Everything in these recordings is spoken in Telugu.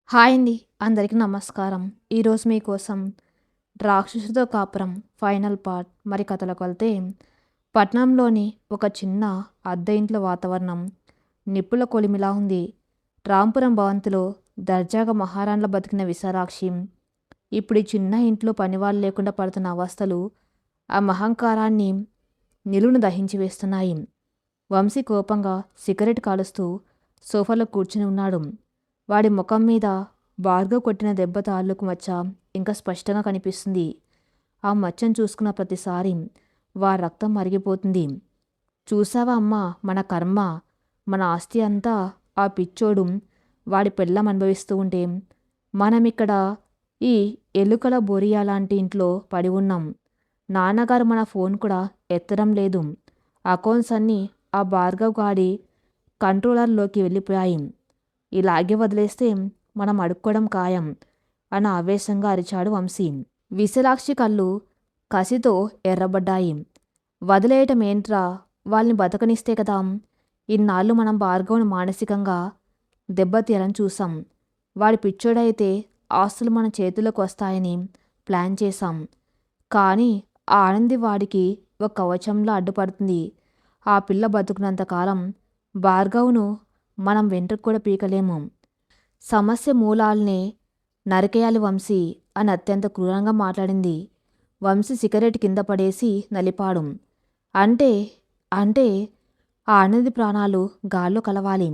హాయ్ అండి. అందరికీ నమస్కారం. ఈరోజు మీకోసం 'రాక్షసుడితో కాపురం' ఫైనల్ పార్ట్. మరి కథలోకెళ్తే, పట్నంలోని ఒక చిన్న అద్దె ఇంట్లో వాతావరణం నిప్పుల కొలిమిలా ఉంది. రాంపురం భవంతిలో దర్జాగా మహారాణిలా బతికిన విశాలాక్షి ఇప్పుడు ఈ చిన్న ఇంట్లో పనివాళ్ళు లేకుండా పడుతున్న అవస్థలు ఆ మహంకారాన్ని నిలువున దహించి వేస్తున్నాయి. వంశీ కోపంగా సిగరెట్ కాలుస్తూ సోఫాలో కూర్చుని ఉన్నాడు. వాడి ముఖం మీద భార్గవ్ కొట్టిన దెబ్బ తాలూకు మచ్చ ఇంకా స్పష్టంగా కనిపిస్తుంది. ఆ మచ్చను చూసుకున్న ప్రతిసారి వారి రక్తం మరిగిపోతుంది. చూసావా అమ్మా, మన కర్మ, మన ఆస్తి అంతా ఆ పిచ్చోడు వాడి పెళ్ళం అనుభవిస్తూ ఉంటే మనమిక్కడ ఈ ఎలుకల బొరియా లాంటి ఇంట్లో పడి ఉన్నాం. నాన్నగారు మన ఫోన్ కూడా ఎత్తడం లేదు. అకౌంట్స్ అన్నీ ఆ భార్గవ్ గాడి కంట్రోలర్లోకి వెళ్ళిపోయాయి. ఇలాగే వదిలేస్తే మనం అడుక్కోవడం ఖాయం అని ఆవేశంగా అరిచాడు వంశీ. విశాలాక్షి కళ్ళు కసితో ఎర్రబడ్డాయి. వదిలేయటం ఏంట్రా, వాళ్ళని బతకనిస్తే కదా. ఇన్నాళ్ళు మనం భార్గవ్ని మానసికంగా దెబ్బతీయాలని చూసాం. వాడి పిచ్చోడైతే ఆస్తులు మన చేతుల్లోకి వస్తాయని ప్లాన్ చేశాం. కానీ ఆ ఆనంది వాడికి ఒక కవచంలో అడ్డుపడుతుంది. ఆ పిల్ల బతుకున్నంతకాలం భార్గవ్ను మనం వెంట్రుకు కూడా పీకలేము. సమస్య మూలాల్నే నరికేయాలి వంశీ అని అత్యంత క్రూరంగా మాట్లాడింది. వంశీ సిగరెట్ కింద పడేసి నలిపాడు. అంటే అంటే ఆ ఆనంది ప్రాణాలు గాల్లో కలవాలి.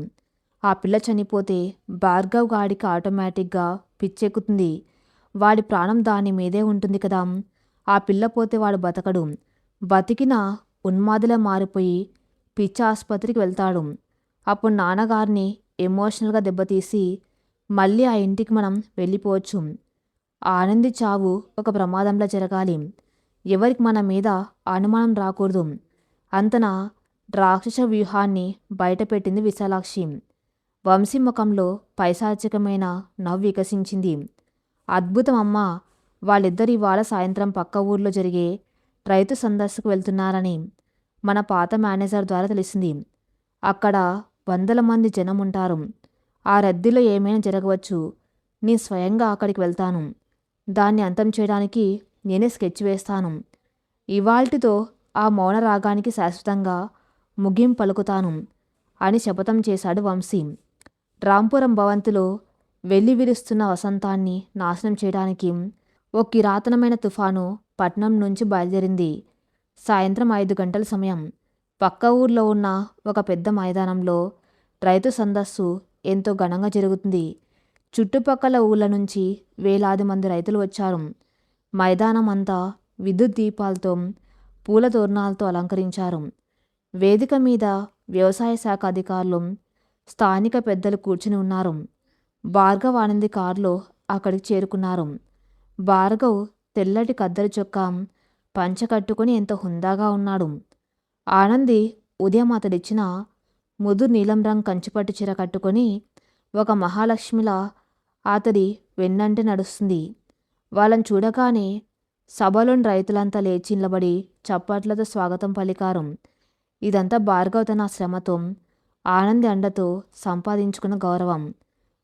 ఆ పిల్ల చనిపోతే భార్గవ్ గాడికి ఆటోమేటిక్గా పిచ్చెక్కుతుంది. వాడి ప్రాణం దాని మీదే ఉంటుంది కదా. ఆ పిల్ల పోతే వాడు బతకడు. బతికిన ఉన్మాదిలా మారిపోయి పిచ్చి ఆసుపత్రికి వెళ్తాడు. అప్పుడు నాన్నగారిని ఎమోషనల్గా దెబ్బతీసి మళ్ళీ ఆ ఇంటికి మనం వెళ్ళిపోవచ్చు. ఆనంది చావు ఒక ప్రమాదంలో జరగాలి. ఎవరికి మన మీద అనుమానం రాకూడదు. అంతన రాక్షస వ్యూహాన్ని బయటపెట్టింది విశాలాక్షి. వంశీ ముఖంలో పైశాచికమైన నవ్వు వికసించింది. అద్భుతం అమ్మా, వాళ్ళిద్దరు ఇవాళ సాయంత్రం పక్క ఊర్లో జరిగే రైతు సందర్శకు వెళ్తున్నారని మన పాత మేనేజర్ ద్వారా తెలిసింది. అక్కడ వందల మంది జనం ఉంటారు. ఆ రద్దీలో ఏమైనా జరగవచ్చు. నేను స్వయంగా అక్కడికి వెళ్తాను. దాన్ని అంతం చేయడానికి నేనే స్కెచ్ వేస్తాను. ఇవాల్టితో ఆ మౌన రాగానికి శాశ్వతంగా ముగింపు పలుకుతాను అని శపథం చేశాడు వంశీ. రాంపురం భవంతిలో వెళ్లి విరుస్తున్న వసంతాన్ని నాశనం చేయడానికి ఓ కిరాతనమైన తుఫాను పట్నం నుంచి బయలుదేరింది. సాయంత్రం 5 గంటల సమయం. పక్క ఊర్లో ఉన్న ఒక పెద్ద మైదానంలో రైతు సందస్సు ఎంతో ఘనంగా జరుగుతుంది. చుట్టుపక్కల ఊళ్ళ నుంచి వేలాది మంది రైతులు వచ్చారు. మైదానం అంతా విద్యుత్ దీపాలతో, పూల తోరణాలతో అలంకరించారు. వేదిక మీద వ్యవసాయ శాఖ అధికారులు, స్థానిక పెద్దలు కూర్చుని ఉన్నారు. భార్గవ్ ఆనంది కారులో అక్కడికి చేరుకున్నారు. భార్గవ్ తెల్లటి కద్దరి చొక్కా పంచ కట్టుకుని ఎంతో హుందాగా ఉన్నాడు. ఆనంది ఉదయం అతడిచ్చిన ముదు నీలం రంగు కంచిపట్టు చీర కట్టుకొని ఒక మహాలక్ష్మిలా అతడి వెన్నంటి నడుస్తుంది. వాళ్ళని చూడగానే సభలోని రైతులంతా లేచి నిలబడి చప్పట్లతో స్వాగతం పలికారు. ఇదంతా భార్గవ్ తన శ్రమతో, ఆనంది అండతో సంపాదించుకున్న గౌరవం.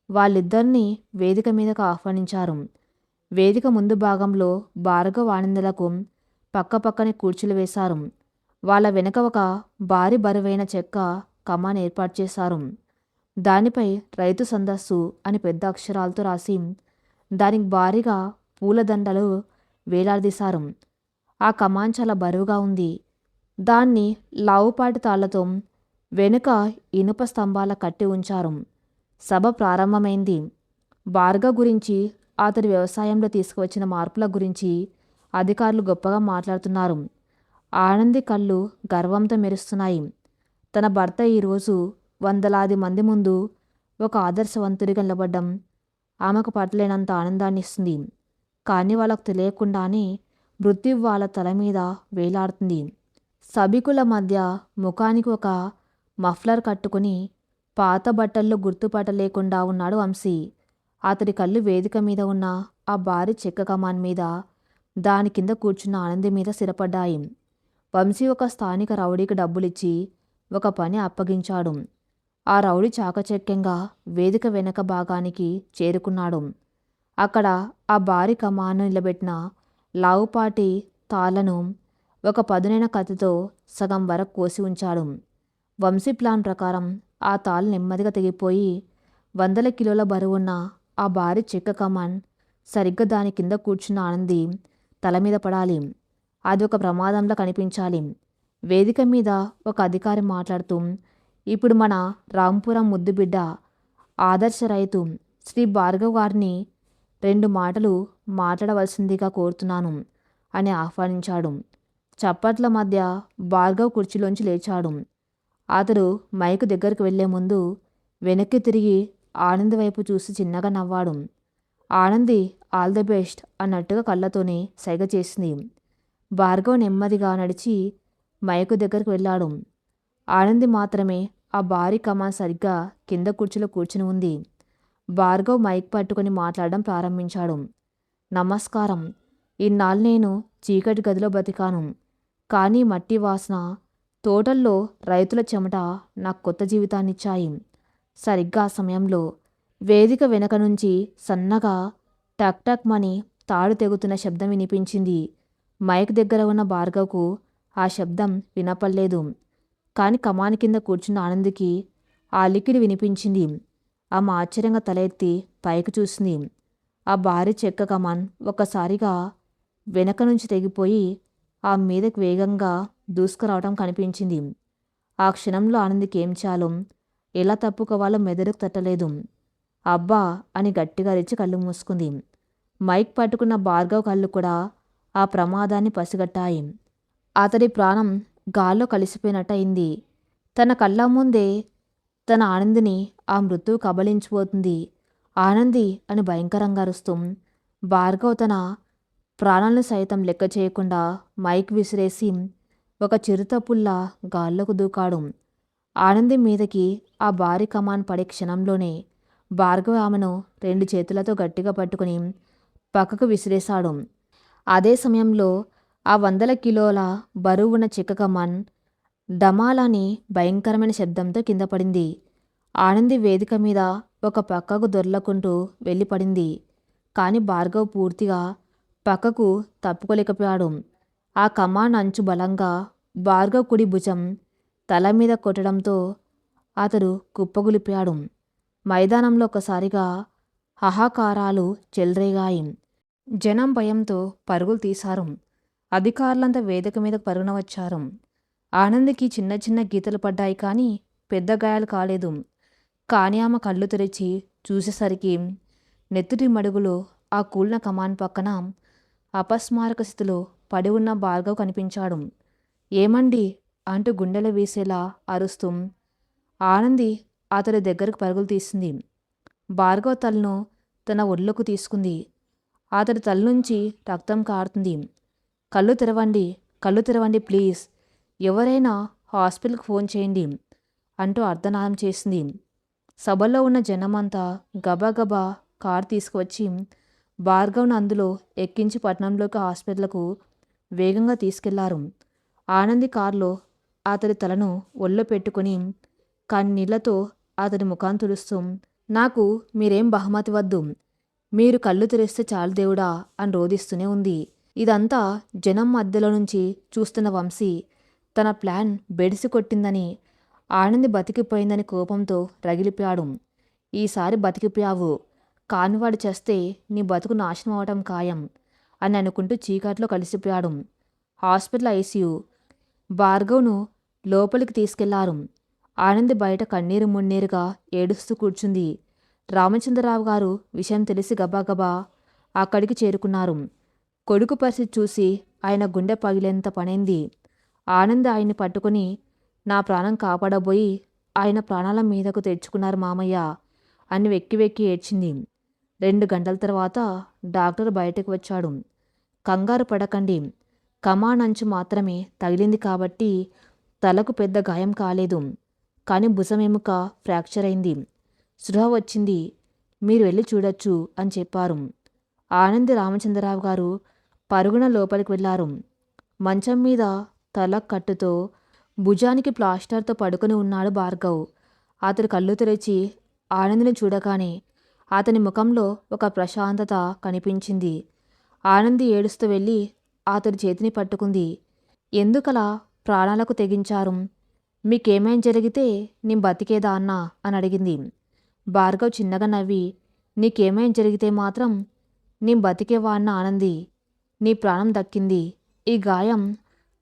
వాళ్ళిద్దరినీ వేదిక మీదకు ఆహ్వానించారు. వేదిక ముందు భాగంలో భార్గవ్ ఆనందులకు పక్కపక్కనే కూర్చులు వేశారు. వాళ్ళ వెనక ఒక భారీ బరువైన చెక్క కమాన్ ఏర్పాటు చేశారు. దానిపై రైతు సందస్సు అని పెద్ద అక్షరాలతో రాసి దానికి భారీగా పూలదండలు వేలాడదీశారు. ఆ కమాన్ చాలా బరువుగా ఉంది. దాన్ని లావుపాటి తాళ్లతో వెనుక ఇనుప స్తంభాల కట్టి ఉంచారు. సభ ప్రారంభమైంది. భార్గవ్ గురించి, అతడి వ్యవసాయంలో తీసుకువచ్చిన మార్పుల గురించి అధికారులు గొప్పగా మాట్లాడుతున్నారు. ఆనంది కళ్ళు గర్వంతో మెరుస్తున్నాయి. తన భర్త ఈరోజు వందలాది మంది ముందు ఒక ఆదర్శవంతుడిగా నిలబడ్డం ఆమెకు పట్టలేనంత ఆనందాన్ని ఇస్తుంది. కానీ వాళ్ళకు తెలియకుండానే మృత్యువు వాళ్ళ తల మీద వేలాడుతుంది. సభికుల మధ్య ముఖానికి ఒక మఫ్లర్ కట్టుకుని పాత బట్టల్లో గుర్తుపట్టలేకుండా ఉన్నాడు వంశీ. అతడి కళ్ళు వేదిక మీద ఉన్న ఆ భారీ చెక్క కమాన్ మీద, దాని కింద కూర్చున్న ఆనంది మీద స్థిరపడ్డాయి. వంశీ ఒక స్థానిక రౌడీకి డబ్బులిచ్చి ఒక పని అప్పగించాడు. ఆ రౌడీ చాకచక్యంగా వేదిక వెనక భాగానికి చేరుకున్నాడు. అక్కడ ఆ భారీ కమాను నిలబెట్టిన లావుపాటి తాళ్లను ఒక పదునైన కత్తితో సగం వరకు కోసి ఉంచాడు. వంశీ ప్లాన్ ప్రకారం ఆ తాళ్ళు నెమ్మదిగా తెగిపోయి 100 కిలోల బరువున్న ఆ భారీ చెక్క కమాన్ సరిగ్గా దాని కింద కూర్చున్న ఆనంది తల మీద పడాలి. అది ఒక ప్రమాదంలా కనిపించాలి. వేదిక మీద ఒక అధికారి మాట్లాడుతూ, ఇప్పుడు మన రాంపురం ముద్దుబిడ్డ ఆదర్శ రైతు శ్రీ భార్గవ్ గారిని 2 మాటలు మాట్లాడవలసిందిగా కోరుతున్నాను అని ఆహ్వానించాడు. చప్పట్ల మధ్య భార్గవ్ కుర్చీలోంచి లేచాడు. అతడు మైకు దగ్గరికి వెళ్లే ముందు వెనక్కి తిరిగి ఆనంద్ వైపు చూసి చిన్నగా నవ్వాడు. ఆనంది ఆల్ ది బెస్ట్ అన్నట్టుగా కళ్ళతోనే సైగ చేసింది. భార్గవ్ నెమ్మదిగా నడిచి మైకు దగ్గరికి వెళ్ళాడు. ఆనంది మాత్రమే ఆ భారీ కమాన్ సరిగ్గా కింద కుర్చీలో కూర్చుని ఉంది. భార్గవ్ మైక్ పట్టుకుని మాట్లాడడం ప్రారంభించాడు. నమస్కారం. ఇన్నాళ్ళు నేను చీకటి గదిలో బతికాను. కానీ మట్టి వాసన, తోటల్లో రైతుల చెమట నాకు కొత్త జీవితాన్నిచ్చాయి. సరిగ్గా ఆ సమయంలో వేదిక వెనక నుంచి సన్నగా టక్ టక్ మని తాడు తెగుతున్న శబ్దం వినిపించింది. మైక్ దగ్గర ఉన్న భార్గవ్కు ఆ శబ్దం వినపడలేదు. కాని కమాన్ కింద కూర్చున్న ఆనందికి ఆ లికిడి వినిపించింది. ఆమె ఆశ్చర్యంగా తల ఎత్తి పైకి చూసింది. ఆ భారీ చెక్క కమాన్ ఒక్కసారిగా వెనక నుంచి తెగిపోయి ఆ మీదకి వేగంగా దూసుకురావటం కనిపించింది. ఆ క్షణంలో ఆనందికి ఏం చేయాలో, ఎలా తప్పుకోవాలో మెదడుకు తట్టలేదు. అబ్బా అని గట్టిగా అరిచి కళ్ళు మూసుకుంది. మైక్ పట్టుకున్న భార్గవ్ కళ్ళు కూడా ఆ ప్రమాదాన్ని పసిగట్టాయి. అతడి ప్రాణం గాల్లో కలిసిపోయినట్టయింది. తన కళ్ళ ముందే తన ఆనందిని ఆ మృత్యువు కబళించిపోతుంది. ఆనంది అని భయంకరంగా అరుస్తూ భార్గవ్ తన ప్రాణాలను సైతం లెక్క చేయకుండా మైక్ విసిరేసి ఒక చిరుతపుల్లా గాల్లోకి దూకాడు. ఆనంది మీదకి ఆ భారీ కమాన్ పడే క్షణంలోనే భార్గవ్ ఆమెను 2 చేతులతో గట్టిగా పట్టుకుని పక్కకు విసిరేశాడు. అదే సమయంలో ఆ 100 కిలోల బరువున్న చెక్క కమాన్ డమాలని భయంకరమైన శబ్దంతో కింద పడింది. ఆనంది వేదిక మీద ఒక పక్కకు దొర్లకుంటూ వెళ్ళిపడింది. కాని భార్గవ్ పూర్తిగా పక్కకు తప్పుకోలేకపోయాడు. ఆ కమాన్ అంచు బలంగా భార్గవ్ కుడి భుజం తల మీద కొట్టడంతో అతడు కుప్పగులిపాడు. మైదానంలో ఒకసారిగా హాహాకారాలు చెలరేగాయి. జనం భయంతో పరుగులు తీశారు. అధికారులంతా వేదిక మీదకు పరుగున వచ్చారు. ఆనందికి చిన్న చిన్న గీతలు పడ్డాయి కానీ పెద్ద గాయాలు కాలేదు. కానీ ఆమె కళ్ళు తెరిచి చూసేసరికి నెత్తుటి మడుగులో ఆ కూలిన కమాన్ పక్కన అపస్మారక స్థితిలో పడి ఉన్న భార్గవ్ కనిపించాడు. ఏమండి అంటూ గుండెలు వీసేలా అరుస్తూ ఆనంది అతడి దగ్గరకు పరుగులు తీసింది. భార్గవ్ తలను తన ఒళ్ళోకి తీసుకుంది. అతడి తల నుంచి రక్తం కారుతుంది. కళ్ళు తెరవండి, కళ్ళు తెరవండి ప్లీజ్, ఎవరైనా హాస్పిటల్కి ఫోన్ చేయండి అంటూ అర్ధనాదం చేసింది. సభలో ఉన్న జనమంతా గబగబా కారు తీసుకువచ్చి భార్గవ్ను అందులో ఎక్కించి పట్టణంలోకి హాస్పిటల్కు వేగంగా తీసుకెళ్లారు. ఆనంది కారులో అతడి తలను ఒళ్ళో పెట్టుకుని కన్నీళ్లతో అతడి ముఖాన్ని తుడుస్తూ, నాకు మీరేం బహుమతి వద్దు, మీరు కళ్ళు తెరిస్తే చాలు దేవుడా అని రోదిస్తూనే ఉంది. ఇదంతా జనం మధ్యలో నుంచి చూస్తున్న వంశీ తన ప్లాన్ బెడిసి కొట్టిందని, ఆనంది బతికిపోయిందని కోపంతో రగిలిపోయాడు. ఈసారి బతికిపోయావు, కానివాడు చేస్తే నీ బతుకు నాశనం అవటం ఖాయం అని అనుకుంటూ చీకట్లో కలిసిపోయాడు. Hospital ICU. భార్గవ్ను లోపలికి తీసుకెళ్లారు. ఆనంది బయట కన్నీరు మున్నీరుగా ఏడుస్తూ కూర్చుంది. రామచంద్రరావు గారు విషయం తెలిసి గబాగబా అక్కడికి చేరుకున్నారు. కొడుకు పరిస్థితి చూసి ఆయన గుండె పగిలేంత పనైంది. ఆనంద్ ఆయన్ని పట్టుకుని, నా ప్రాణం కాపాడబోయి ఆయన ప్రాణాల మీదకు తెచ్చుకున్నారు మామయ్య అని వెక్కి వెక్కి ఏడ్చింది. 2 గంటల తర్వాత డాక్టర్ బయటకు వచ్చాడు. కంగారు పడకండి, కమాన్ అంచు మాత్రమే తగిలింది కాబట్టి తలకు పెద్ద గాయం కాలేదు. కానీ భుజం ఎముక ఫ్రాక్చర్ అయింది, స్పృహ వచ్చింది, మీరు వెళ్ళి చూడొచ్చు అని చెప్పారు. ఆనంది రామచంద్రరావు గారు పరుగున లోపలికి వెళ్లారు. మంచం మీద తల కట్టుతో భుజానికి ప్లాస్టర్తో పడుకొని ఉన్నాడు భార్గవ్. అతడు కళ్ళు తెరిచి ఆనందిని చూడగానే అతని ముఖంలో ఒక ప్రశాంతత కనిపించింది. ఆనంది ఏడుస్తూ వెళ్ళి అతడి చేతిని పట్టుకుంది. ఎందుకలా ప్రాణాలకు తెగించారు? మీకేమైనా జరిగితే నేను బతికేదా అన్నా అని అడిగింది. భార్గవ్ చిన్నగా నవ్వి, నీకేమైనా జరిగితే మాత్రం నేను బతికేవాడిన ఆనంది. నీ ప్రాణం దక్కింది. ఈ గాయం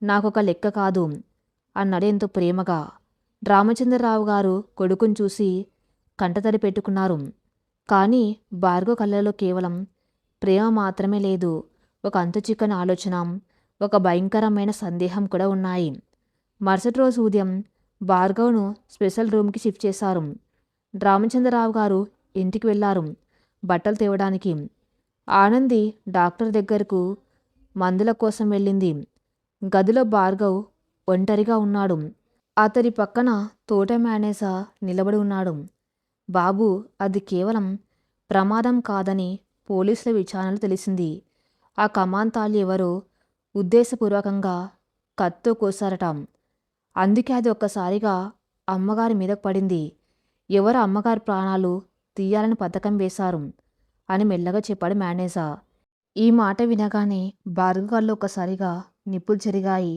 నాకొక లెక్క కాదు అన్నాడు ఎంతో ప్రేమగా. రామచంద్రరావు గారు కొడుకుని చూసి కంటతడి పెట్టుకున్నారు. కానీ భార్గవ్ కళ్ళలో కేవలం ప్రేమ మాత్రమే లేదు, ఒక అంతుచిక్కని ఆలోచన, ఒక భయంకరమైన సందేహం కూడా ఉన్నాయి. మరుసటి రోజు ఉదయం భార్గవ్ను స్పెషల్ రూమ్కి షిఫ్ట్ చేశారు. రామచంద్రరావు గారు ఇంటికి వెళ్ళారు బట్టలు తేవడానికి. ఆనంది డాక్టర్ దగ్గరకు మందుల కోసం వెళ్ళింది. గదిలో భార్గవ్ ఒంటరిగా ఉన్నాడు. అతడి పక్కన తోట మేనేజర్ నిలబడి ఉన్నాడు. బాబు, అది కేవలం ప్రమాదం కాదని పోలీసుల విచారణలో తెలిసింది. ఆ కమాంతాలు ఎవరో ఉద్దేశపూర్వకంగా కత్తో కోసారట. అందుకే అది ఒక్కసారిగా అమ్మగారి మీదకు పడింది. ఎవరు అమ్మగారి ప్రాణాలు తీయాలని పథకం వేశారు అని మెల్లగా చెప్పాడు మేనేజర్. ఈ మాట వినగానే భార్గవ్ కళ్ళు ఒక్కసారిగా నిప్పులు చెరిగాయి.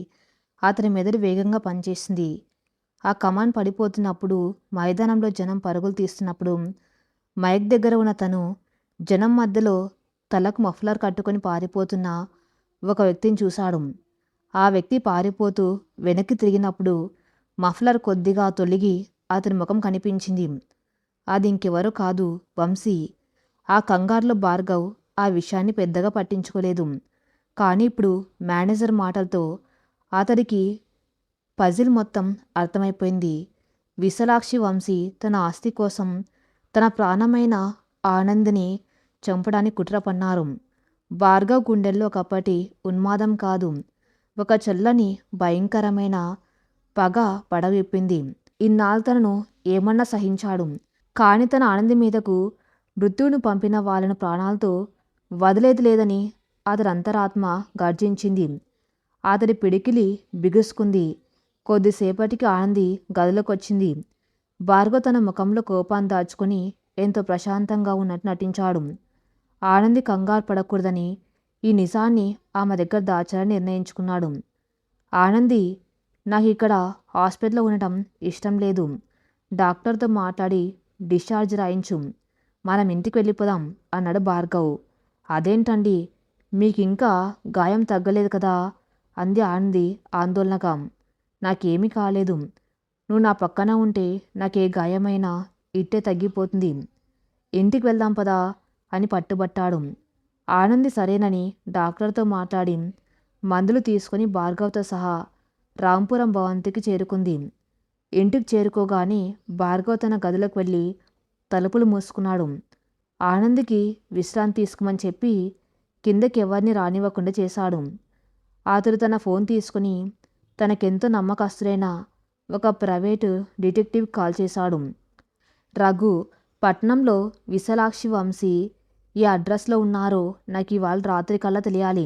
అతని మెదడు వేగంగా పనిచేసింది. ఆ కమాన్ పడిపోతున్నప్పుడు, మైదానంలో జనం పరుగులు తీస్తున్నప్పుడు మైక్ దగ్గర ఉన్న తను జనం మధ్యలో తలకు మఫ్లర్ కట్టుకొని పారిపోతున్న ఒక వ్యక్తిని చూశాడు. ఆ వ్యక్తి పారిపోతూ వెనక్కి తిరిగినప్పుడు మఫ్లర్ కొద్దిగా తొలగి అతని ముఖం కనిపించింది. అది ఇంకెవరో కాదు, వంశీ. ఆ కంగారులో భార్గవ్ ఆ విషయాన్ని పెద్దగా పట్టించుకోలేదు. కానీ ఇప్పుడు మేనేజర్ మాటలతో అతడికి పజిల్ మొత్తం అర్థమైపోయింది. విశాలాక్షి వంశీ తన ఆస్తి కోసం తన ప్రాణమైన ఆనందిని చంపడానికి కుట్ర పన్నారు. భార్గవ్ గుండెల్లో ఒకప్పటి ఉన్మాదం కాదు, ఒక చల్లని భయంకరమైన పగ పడవిప్పింది. ఇన్నాళ్ళు తనను ఏమన్నా సహించాడు. కాని తన ఆనంది మీదకు మృత్యువును పంపిన వాళ్ళను ప్రాణాలతో వదిలేది లేదని అతడి అంతరాత్మ గర్జించింది. అతడి పిడికిలి బిగుసుకుంది. కొద్దిసేపటికి ఆనంది గదిలోకొచ్చింది. భార్గవ్ తన ముఖంలో కోపాన్ని దాచుకుని ఎంతో ప్రశాంతంగా ఉన్నట్టు నటించాడు. ఆనంది కంగారు పడకూడదని ఈ నిజాన్ని ఆమె దగ్గర దాచాలని నిర్ణయించుకున్నాడు. ఆనంది, నాకు ఇక్కడ హాస్పిటల్లో ఉండటం ఇష్టం లేదు. డాక్టర్తో మాట్లాడి డిశ్చార్జ్ రాయించు. మనం ఇంటికి వెళ్ళిపోదాం అన్నాడు భార్గవ్. అదేంటండి, మీకింకా గాయం తగ్గలేదు కదా అంది ఆనంది ఆందోళనగా. నాకేమీ కాలేదు. నువ్వు నా పక్కన ఉంటే నాకే గాయమైనా ఇట్టే తగ్గిపోతుంది. ఇంటికి వెళ్దాం పదా అని పట్టుబట్టాడు. ఆనంది సరేనని డాక్టర్తో మాట్లాడి మందులు తీసుకుని భార్గవ్తో సహా రాంపురం భవంతికి చేరుకుంది. ఇంటికి చేరుకోగానే భార్గవ్ తన గదిలోకి వెళ్ళి తలుపులు మూసుకున్నాడు. ఆనందికి విశ్రాంతి తీసుకోమని చెప్పి కిందకి ఎవరిని రానివ్వకుండా చేశాడు. అతడు తన ఫోన్ తీసుకుని తనకెంతో నమ్మకస్తులైన ఒక ప్రైవేటు డిటెక్టివ్ కాల్ చేశాడు. రఘు, పట్నంలో విశాలాక్షి వంశీ ఏ అడ్రస్లో ఉన్నారో నాకు ఇవాళ రాత్రి కల్లా తెలియాలి.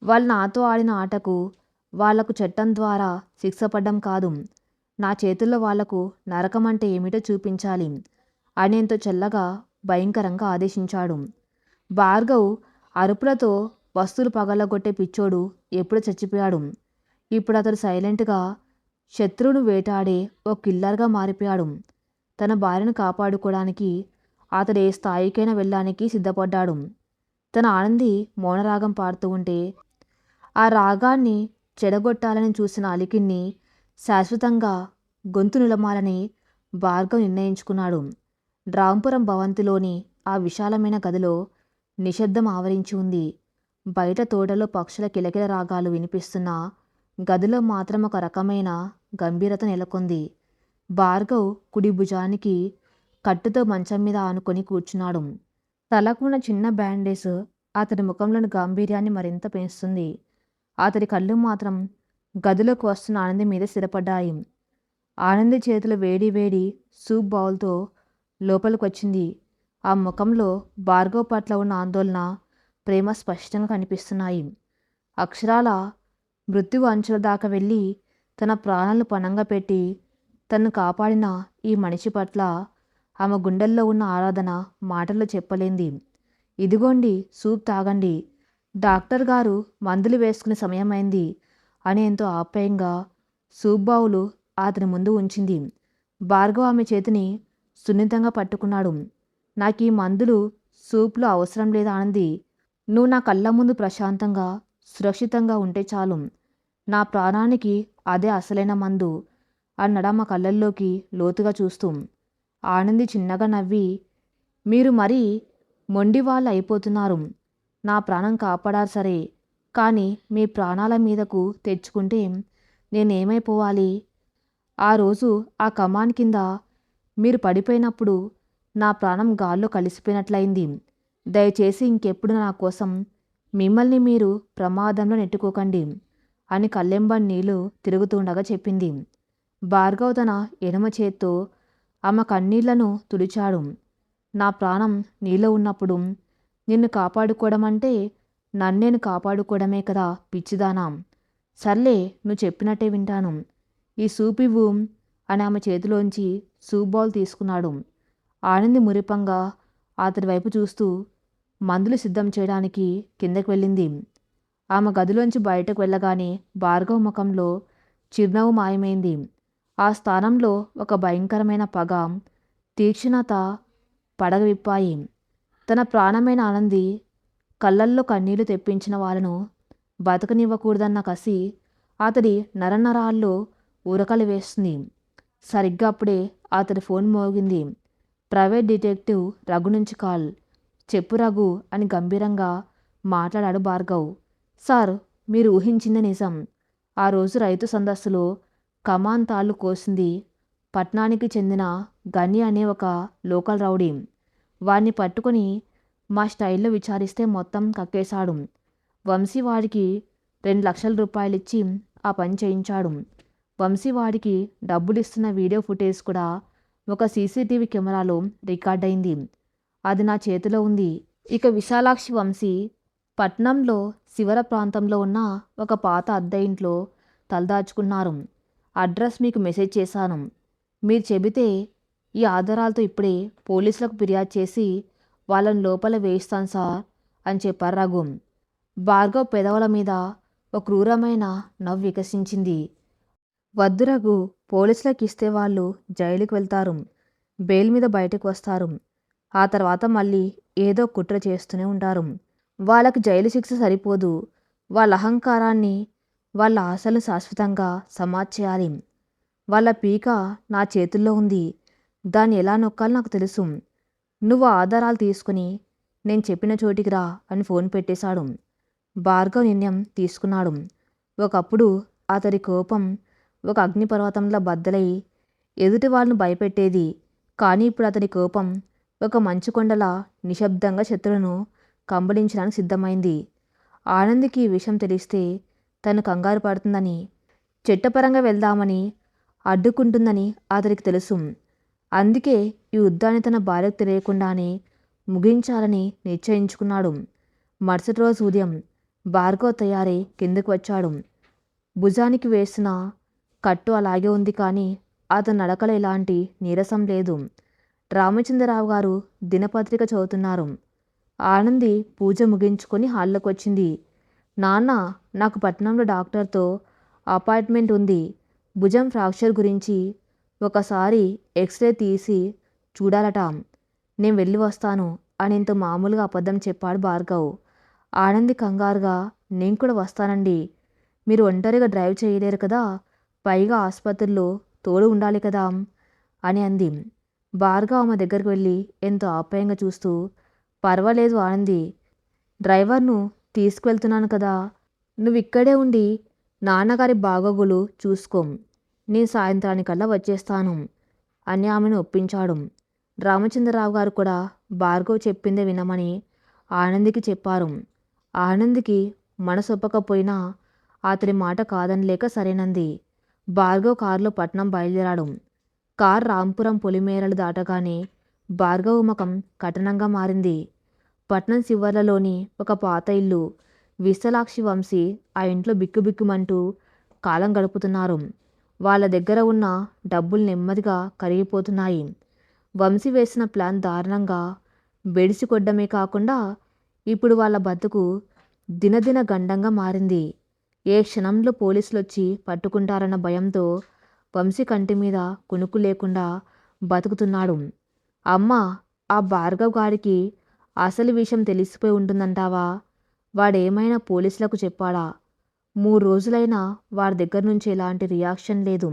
వాళ్ళు నాతో ఆడిన ఆటకు వాళ్లకు చట్టం ద్వారా శిక్ష పడ్డం కాదు, నా చేతుల్లో వాళ్లకు నరకం అంటే ఏమిటో చూపించాలి అని ఎంతో చల్లగా భయంకరంగా ఆదేశించాడు. భార్గవ్ అరుపులతో వస్తువులు పగలగొట్టే పిచ్చోడు ఎప్పుడో చచ్చిపోయాడు. ఇప్పుడు అతడు సైలెంట్గా శత్రువును వేటాడే ఓ కిల్లర్గా మారిపోయాడు. తన భార్యను కాపాడుకోవడానికి అతడు ఏ స్థాయికైనా వెళ్ళడానికి సిద్ధపడ్డాడు. తన ఆనంది మౌనరాగం పాడుతూ ఉంటే ఆ రాగాన్ని చెడగొట్టాలని చూసిన అలికిన్ని శాశ్వతంగా గొంతు నిలమాలని భార్గవ్ నిర్ణయించుకున్నాడు. రాంపురం భవంతిలోని ఆ విశాలమైన గదిలో నిశ్శబ్దం ఆవరించి ఉంది. బయట తోటలో పక్షుల కిలకిల రాగాలు వినిపిస్తున్నా గదిలో మాత్రం ఒక రకమైన గంభీరత నెలకొంది. భార్గవ్ కుడి భుజానికి కట్టుతో మంచం మీద ఆనుకొని కూర్చున్నాడు. తలకున్న చిన్న బ్యాండేజ్ అతడి ముఖంలోని గాంభీర్యాన్ని మరింత పెంచుతుంది. అతడి కళ్ళు మాత్రం గదిలోకి వస్తున్న ఆనంది మీద స్థిరపడ్డాయి. ఆనంది చేతిలో వేడి వేడి సూప్ బౌల్తో లోపలికొచ్చింది. ఆ ముఖంలో భార్గవ్ పట్ల ఉన్న ఆందోళన, ప్రేమ స్పష్టంగా కనిపిస్తున్నాయి. అక్షరాల మృత్యువు అంచుల దాకా వెళ్ళి తన ప్రాణాలను పణంగా పెట్టి తను కాపాడిన ఈ మనిషి పట్ల ఆమె గుండెల్లో ఉన్న ఆరాధన మాటల్లో చెప్పలేంది. ఇదిగోండి సూప్ తాగండి, డాక్టర్ గారు మందులు వేసుకునే సమయమైంది అని ఎంతో ఆప్యాయంగా సూప్ బౌలు అతని ముందు ఉంచింది. భార్గవ్ ఆమె చేతిని సున్నితంగా పట్టుకున్నాడు. నాకు ఈ మందులు సూప్లో అవసరం లేదు ఆనంది. నువ్వు నా కళ్ళ ముందు ప్రశాంతంగా సురక్షితంగా ఉంటే చాలు. నా ప్రాణానికి అదే అసలైన మందు అన్నాడు ఆమె కళ్ళల్లోకి లోతుగా చూస్తూ. ఆనంది చిన్నగా నవ్వి, మీరు మరీ మొండి వాళ్ళు అయిపోతున్నారు. నా ప్రాణం కాపాడారు సరే, కానీ మీ ప్రాణాల మీదకు తెచ్చుకుంటే నేనేమైపోవాలి? ఆ రోజు ఆ కమాన్ కింద మీరు పడిపోయినప్పుడు నా ప్రాణం గాల్లో కలిసిపోయినట్లయింది. దయచేసి ఇంకెప్పుడు నా కోసం మిమ్మల్ని మీరు ప్రమాదంలో నెట్టుకోకండి అని కళ్ళెంబడి నీళ్లు తిరుగుతుండగా చెప్పింది. భార్గవ్ తన ఎడమ చేత్తో ఆమె కన్నీళ్లను తుడిచాడు. నా ప్రాణం నీలో ఉన్నప్పుడు నిన్ను కాపాడుకోవడం అంటే నన్నేను కాపాడుకోవడమే కదా పిచ్చిదానా. సర్లే, నువ్వు చెప్పినట్టే వింటాను. ఈ సూప్ ఇవ్వు అని ఆమె చేతిలోంచి సూప్ బౌల్ తీసుకున్నాడు. ఆనంది మురిపంగా అతడి వైపు చూస్తూ మందులు సిద్ధం చేయడానికి కిందకి వెళ్ళింది. ఆమె గదిలోంచి బయటకు వెళ్ళగానే భార్గవ్ ముఖంలో చిరునవ్వు మాయమైంది. ఆ స్థానంలో ఒక భయంకరమైన పగ, తీక్షణత పడగ విప్పాయి. తన ప్రాణమైన ఆనంది కళ్ళల్లో కన్నీళ్లు తెప్పించిన వాళ్ళను బతకనివ్వకూడదన్న కసి అతడి నరనరాల్లో ఉరకలు వేస్తుంది. సరిగ్గా అప్పుడే అతడి ఫోన్ మోగింది. ప్రైవేట్ డిటెక్టివ్ రఘు నుంచి కాల్. చెప్పు రఘు అని గంభీరంగా మాట్లాడాడు భార్గవ్. సార్, మీరు ఊహించింది నిజం. ఆ రోజు రైతు సందస్సులో కమాన్ తాళ్ళు కోసింది పట్నానికి చెందిన గని అనే ఒక లోకల్ రౌడీ. వాడిని పట్టుకొని మా స్టైల్లో విచారిస్తే మొత్తం కక్కేశాడు. వంశీ వాడికి 2 లక్షల రూపాయలిచ్చి ఆ పని చేయించాడు. వంశీ వాడికి డబ్బులిస్తున్న వీడియో ఫుటేజ్ కూడా ఒక సీసీటీవీ కెమెరాలో రికార్డయింది. అది నా చేతిలో ఉంది. ఇక విశాలాక్షి, వంశీ పట్నంలో శివర ప్రాంతంలో ఉన్న ఒక పాత అద్దె ఇంట్లో తలదాచుకున్నారు. అడ్రస్ మీకు మెసేజ్ చేశాను. మీరు చెబితే ఈ ఆధారాలతో ఇప్పుడే పోలీసులకు ఫిర్యాదు చేసి వాళ్ళని లోపల వేయిస్తాను సార్ అని చెప్పారు రఘు. భార్గవ్ పెదవుల మీద ఒక క్రూరమైన నవ్వు వికసించింది. వద్దు రఘు, పోలీసులకు ఇస్తే వాళ్ళు జైలుకి వెళ్తారు, బెయిల్ మీద బయటకు వస్తారు. ఆ తర్వాత మళ్ళీ ఏదో కుట్ర చేస్తూనే ఉంటారు. వాళ్ళకి జైలు శిక్ష సరిపోదు. వాళ్ళ అహంకారాన్ని, వాళ్ళ ఆశలు శాశ్వతంగా సమాధి చేయాలి. వాళ్ళ పీక నా చేతుల్లో ఉంది. దాన్ని ఎలా నొక్కాలో నాకు తెలుసు. నువ్వు ఆధారాలు తీసుకుని నేను చెప్పిన చోటికి రా అని ఫోన్ పెట్టేశాడు. భార్గవ్ నిర్ణయం తీసుకున్నాడు. ఒకప్పుడు అతడి కోపం ఒక అగ్నిపర్వతంలో బద్దలై ఎదుటి వాళ్ళను భయపెట్టేది. కానీ ఇప్పుడు అతడి కోపం ఒక మంచుకొండలా నిశ్శబ్దంగా శత్రువును కంబళించడానికి సిద్ధమైంది. ఆనందికి ఈ విషయం తెలిస్తే తను కంగారు పడుతుందని, చట్టపరంగా వెళ్దామని అడ్డుకుంటుందని అతడికి తెలుసు. అందుకే ఈ యుద్ధాన్ని తన భార్యకు తెలియకుండానే ముగించాలని నిశ్చయించుకున్నాడు. మరుసటి రోజు ఉదయం భార్గవ్ తయారై కిందకు వచ్చాడు. భుజానికి వేసిన కట్టు అలాగే ఉంది, కానీ అతని నడకలో ఎలాంటి నీరసం లేదు. రామచంద్రరావు గారు దినపత్రిక చదువుతున్నారు. ఆనంది పూజ ముగించుకొని హాల్లోకి వచ్చింది. నాన్న, నాకు పట్నంలో డాక్టర్తో అపాయింట్మెంట్ ఉంది. భుజం ఫ్రాక్చర్ గురించి ఒకసారి ఎక్స్రే తీసి చూడాలట. నేను వెళ్ళి వస్తాను అని ఇంత మామూలుగా అబద్ధం చెప్పాడు భార్గవ్. ఆనంది కంగారుగా, నేను కూడా వస్తానండి. మీరు ఒంటరిగా డ్రైవ్ చేయలేరు కదా, పైగా ఆసుపత్రిలో తోడు ఉండాలి కదా అని అంది. భార్గవ్ ఆమె దగ్గరికి వెళ్ళి ఎంతో ఆప్యాయంగా చూస్తూ, పర్వాలేదు ఆనంది, డ్రైవర్ను తీసుకువెళ్తున్నాను కదా, నువ్వు ఇక్కడే ఉండి నాన్నగారి బాగోగులు చూసుకో. నేను సాయంత్రానికల్లా వచ్చేస్తాను అని ఆమెను ఒప్పించాడు. రామచంద్రరావు గారు కూడా భార్గవ్ చెప్పిందే వినమని ఆనందికి చెప్పారు. ఆనందికి మనసు ఒప్పకపోయినా అతడి మాట కాదనలేక సరేనంది. భార్గవ్ కారులో పట్నం బయలుదేరాడు. కార్ రాంపురం పొలిమేరలు దాటగానే భార్గవ్ ముఖం కఠినంగా మారింది. పట్నం శివర్లలోని ఒక పాత ఇల్లు. విశాలాక్షి, వంశీ ఆ ఇంట్లో బిక్కుబిక్కుమంటూ కాలం గడుపుతున్నారు. వాళ్ళ దగ్గర ఉన్న డబ్బులు నెమ్మదిగా కరిగిపోతున్నాయి. వంశీ వేసిన ప్లాన్ దారుణంగా బెడిసి కొట్టడమే కాకుండా ఇప్పుడు వాళ్ళ బతుకు దినదిన గండంగా మారింది. ఏ క్షణంలో పోలీసులొచ్చి పట్టుకుంటారన్న భయంతో వంశీ కంటి మీద కునుకు లేకుండా బతుకుతున్నాడు. అమ్మా, ఆ భార్గవ్ గాడికి అసలు విషయం తెలిసిపోయి ఉంటుందంటావా? వాడేమైనా పోలీసులకు చెప్పాడా? 3 రోజులైనా వాడి దగ్గర నుంచి ఎలాంటి రియాక్షన్ లేదు.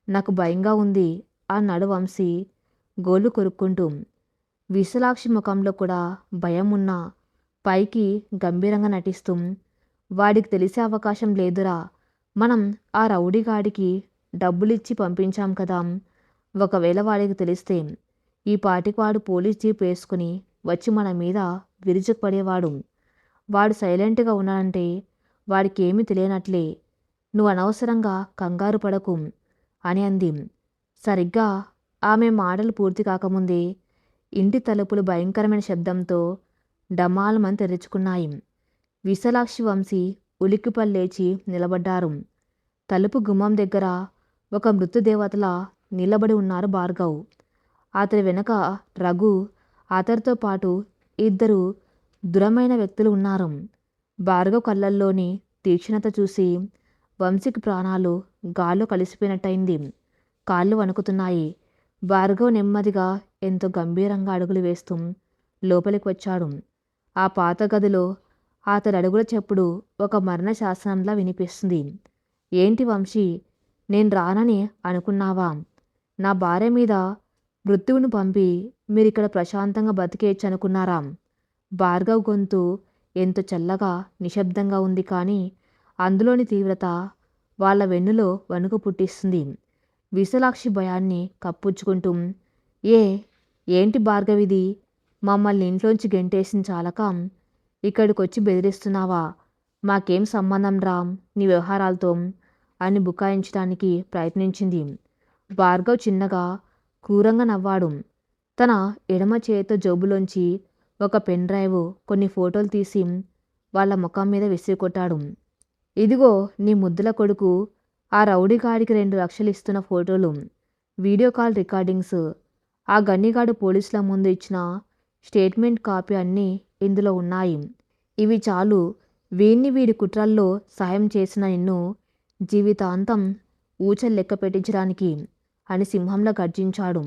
నాకు భయంగా ఉంది అన్నాడు వంశీ గోళ్ళు కొరుక్కుంటూ. విశాలాక్షి ముఖంలో కూడా భయం ఉన్నా పైకి గంభీరంగా నటిస్తూ, వాడికి తెలిసే అవకాశం లేదురా. మనం ఆ రౌడీగాడికి డబ్బులిచ్చి పంపించాం కదా. ఒకవేళ వాడికి తెలిస్తే ఈ పాటికి వాడు పోలీస్ జీప్ వేసుకుని వచ్చి మన మీద విరుచుకుపడేవాడు. వాడు సైలెంట్గా ఉన్నాడంటే వాడికి ఏమీ తెలియనట్లే. నువ్వు అనవసరంగా కంగారు పడకు అని అంది. సరిగ్గా ఆమె మాటలు పూర్తి కాకముందే ఇంటి తలుపులు భయంకరమైన శబ్దంతో డమాల్మని తెరుచుకున్నాయి. విశాలాక్షి వంశీ ఉలిక్కిపడి లేచి నిలబడ్డారు. తలుపు గుమ్మం దగ్గర ఒక మృత్యుదేవతలా నిలబడి ఉన్నారు భార్గవ్. అతని వెనక రఘు, అతడితో పాటు 2 దృఢమైన వ్యక్తులు ఉన్నారు. భార్గవ్ కళ్ళల్లోని తీక్షణత చూసి వంశీకి ప్రాణాలు గాల్లో కలిసిపోయినట్టయింది. కాళ్ళు వణుకుతున్నాయి. భార్గవ్ నెమ్మదిగా ఎంతో గంభీరంగా అడుగులు వేస్తూ లోపలికి వచ్చాడు. ఆ పాత గదిలో అతడి అడుగుల చప్పుడు ఒక మరణ శాసనంలా వినిపిస్తుంది. ఏంటి వంశీ, నేను రానని అనుకున్నావా? నా భార్య మీద మృత్యువును పంపి మీరిక్కడ ప్రశాంతంగా బతికేయచ్చు అనుకున్నారా? భార్గవ్ గొంతు ఎంతో చల్లగా నిశ్శబ్దంగా ఉంది, కానీ అందులోని తీవ్రత వాళ్ళ వెన్నులో వణుకు పుట్టిస్తుంది. విశాలాక్షి భయాన్ని కప్పుచ్చుకుంటూ, ఏంటి భార్గవిది? మమ్మల్ని ఇంట్లోంచి గెంటేసిన చాలక ఇక్కడికొచ్చి బెదిరిస్తున్నావా? మాకేం సంబంధం రామ్ నీ వ్యవహారాలతో అని బుకాయించడానికి ప్రయత్నించింది. భార్గవ్ చిన్నగా క్రూరంగా నవ్వాడు. తన ఎడమ చేతితో జోబులోంచి ఒక పెన్ డ్రైవ్, కొన్ని ఫోటోలు తీసి వాళ్ళ ముఖం మీద విసిరికొట్టాడు. ఇదిగో నీ ముద్దుల కొడుకు ఆ రౌడీగాడికి 2 లక్షలు ఇస్తున్న ఫోటోలు, వీడియో కాల్ రికార్డింగ్స్, ఆ గన్నిగాడు పోలీసుల ముందు ఇచ్చిన స్టేట్మెంట్ కాపీ అన్నీ ఇందులో ఉన్నాయి. ఇవి చాలు వీడి కుట్రల్లో సాయం చేసిన నిన్ను జీవితాంతం ఊచలు లెక్క పెట్టించడానికి అని సింహంలా గర్జించాడు.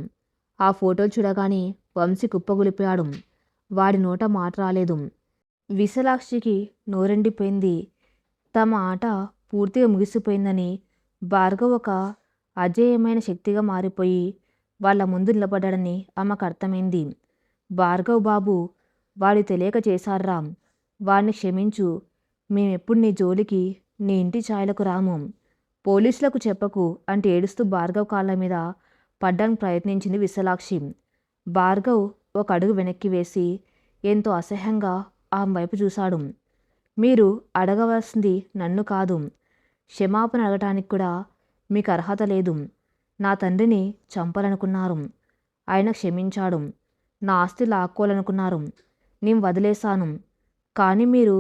ఆ ఫోటోలు చూడగానే వంశీ కుప్పగొలిపాడు. వాడి నోట మాట రాలేదు. విశాలాక్షికి నోరెండిపోయింది. తమ ఆట పూర్తిగా ముగిసిపోయిందని భార్గవ్ ఒక అజేయమైన శక్తిగా మారిపోయి వాళ్ళ ముందు నిలబడ్డాడని ఆమెకు అర్థమైంది. భార్గవ్ బాబు, వాడు తెలియక చేశారా. వాడిని క్షమించు. మేమెప్పుడు నీ జోలికి, నీ ఇంటి ఛాయలకు రాము. పోలీసులకు చెప్పకు అంటే ఏడుస్తూ భార్గవ్ కాళ్ళ మీద పడ్డానికి ప్రయత్నించింది విశాలాక్షి. భార్గవ్ ఒక అడుగు వెనక్కి వేసి ఎంతో అసహ్యంగా ఆమె వైపు చూశాడు. మీరు అడగవలసింది నన్ను కాదు. క్షమాపణ అడగటానికి కూడా మీకు అర్హత లేదు. నా తండ్రిని చంపాలనుకున్నారు, ఆయన క్షమించాడు. నా ఆస్తి లాక్కోవాలనుకున్నారు, నేను వదిలేశాను. కానీ మీరు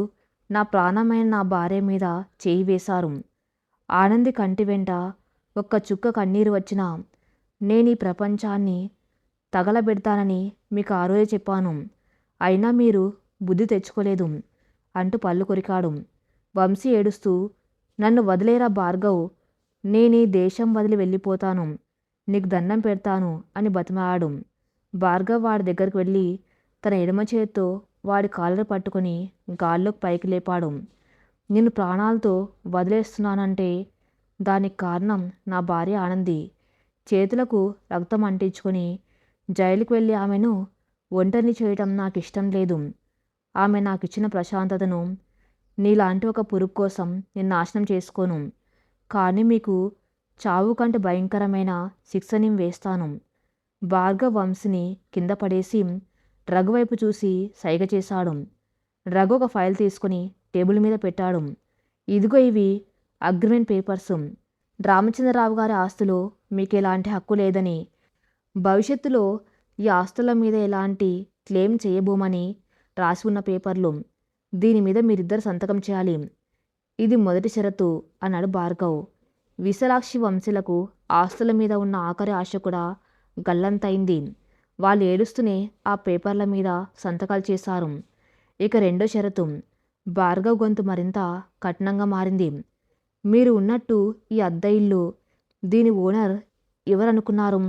నా ప్రాణమైన నా భార్య మీద చేయి వేశారు. ఆనంది కంటి వెంట ఒక్క చుక్క కన్నీరు వచ్చినా నేను ఈ ప్రపంచాన్ని తగలబెడతానని మీకు ఆ రోజే చెప్పాను. అయినా మీరు బుద్ధి తెచ్చుకోలేదు అంటూ పళ్ళు కొరికాడు. వంశీ ఏడుస్తూ, నన్ను వదిలేరా భార్గవ్, నేను ఈ దేశం వదిలి వెళ్ళిపోతాను, నీకు దండం పెడతాను అని బతిమాలాడు. భార్గవ్ వాడి దగ్గరికి వెళ్ళి తన ఎడమ చేత్తో వాడి కాళ్ళను పట్టుకొని గాల్లోకి పైకి లేపాడు. నేను ప్రాణాలతో వదిలేస్తున్నానంటే దానికి కారణం నా భార్య ఆనంది. చేతులకు రక్తం అంటించుకొని జైలుకు వెళ్ళి ఆమెను ఒంటరిని చేయటం నాకు ఇష్టం లేదు. ఆమె నాకు ఇచ్చిన ప్రశాంతతను నీలాంటి ఒక పురుగు కోసం నేను నాశనం చేసుకోను. కానీ మీకు చావు కంటే భయంకరమైన శిక్ష నేను వేస్తాను. భార్గవ్ వంశీని కింద పడేసి రఘు వైపు చూసి సైగ చేశాడు. రఘు ఒక ఫైల్ తీసుకుని టేబుల్ మీద పెట్టాడు. ఇదిగో ఇవి అగ్రిమెంట్ పేపర్స్. రామచంద్రరావు గారి ఆస్తులో మీకు ఎలాంటి హక్కు లేదని, భవిష్యత్తులో ఈ ఆస్తుల మీద ఎలాంటి క్లెయిమ్ చేయబోమని రాసి ఉన్న పేపర్లు. దీని మీద మీరిద్దరు సంతకం చేయాలి. ఇది మొదటి షరతు అన్నాడు భార్గవ్. విశాలాక్షి వంశీలకు ఆస్తుల మీద ఉన్న ఆఖరి ఆశ కూడా గల్లంతైంది. వాళ్ళు ఏడుస్తూనే ఆ పేపర్ల మీద సంతకాలు చేశారు. ఇక రెండో షరతు. భార్గవ్ గొంతు మరింత కఠినంగా మారింది. మీరు ఉన్నట్టు ఈ అద్దె ఇల్లు, దీని ఓనర్ ఎవరనుకున్నారు?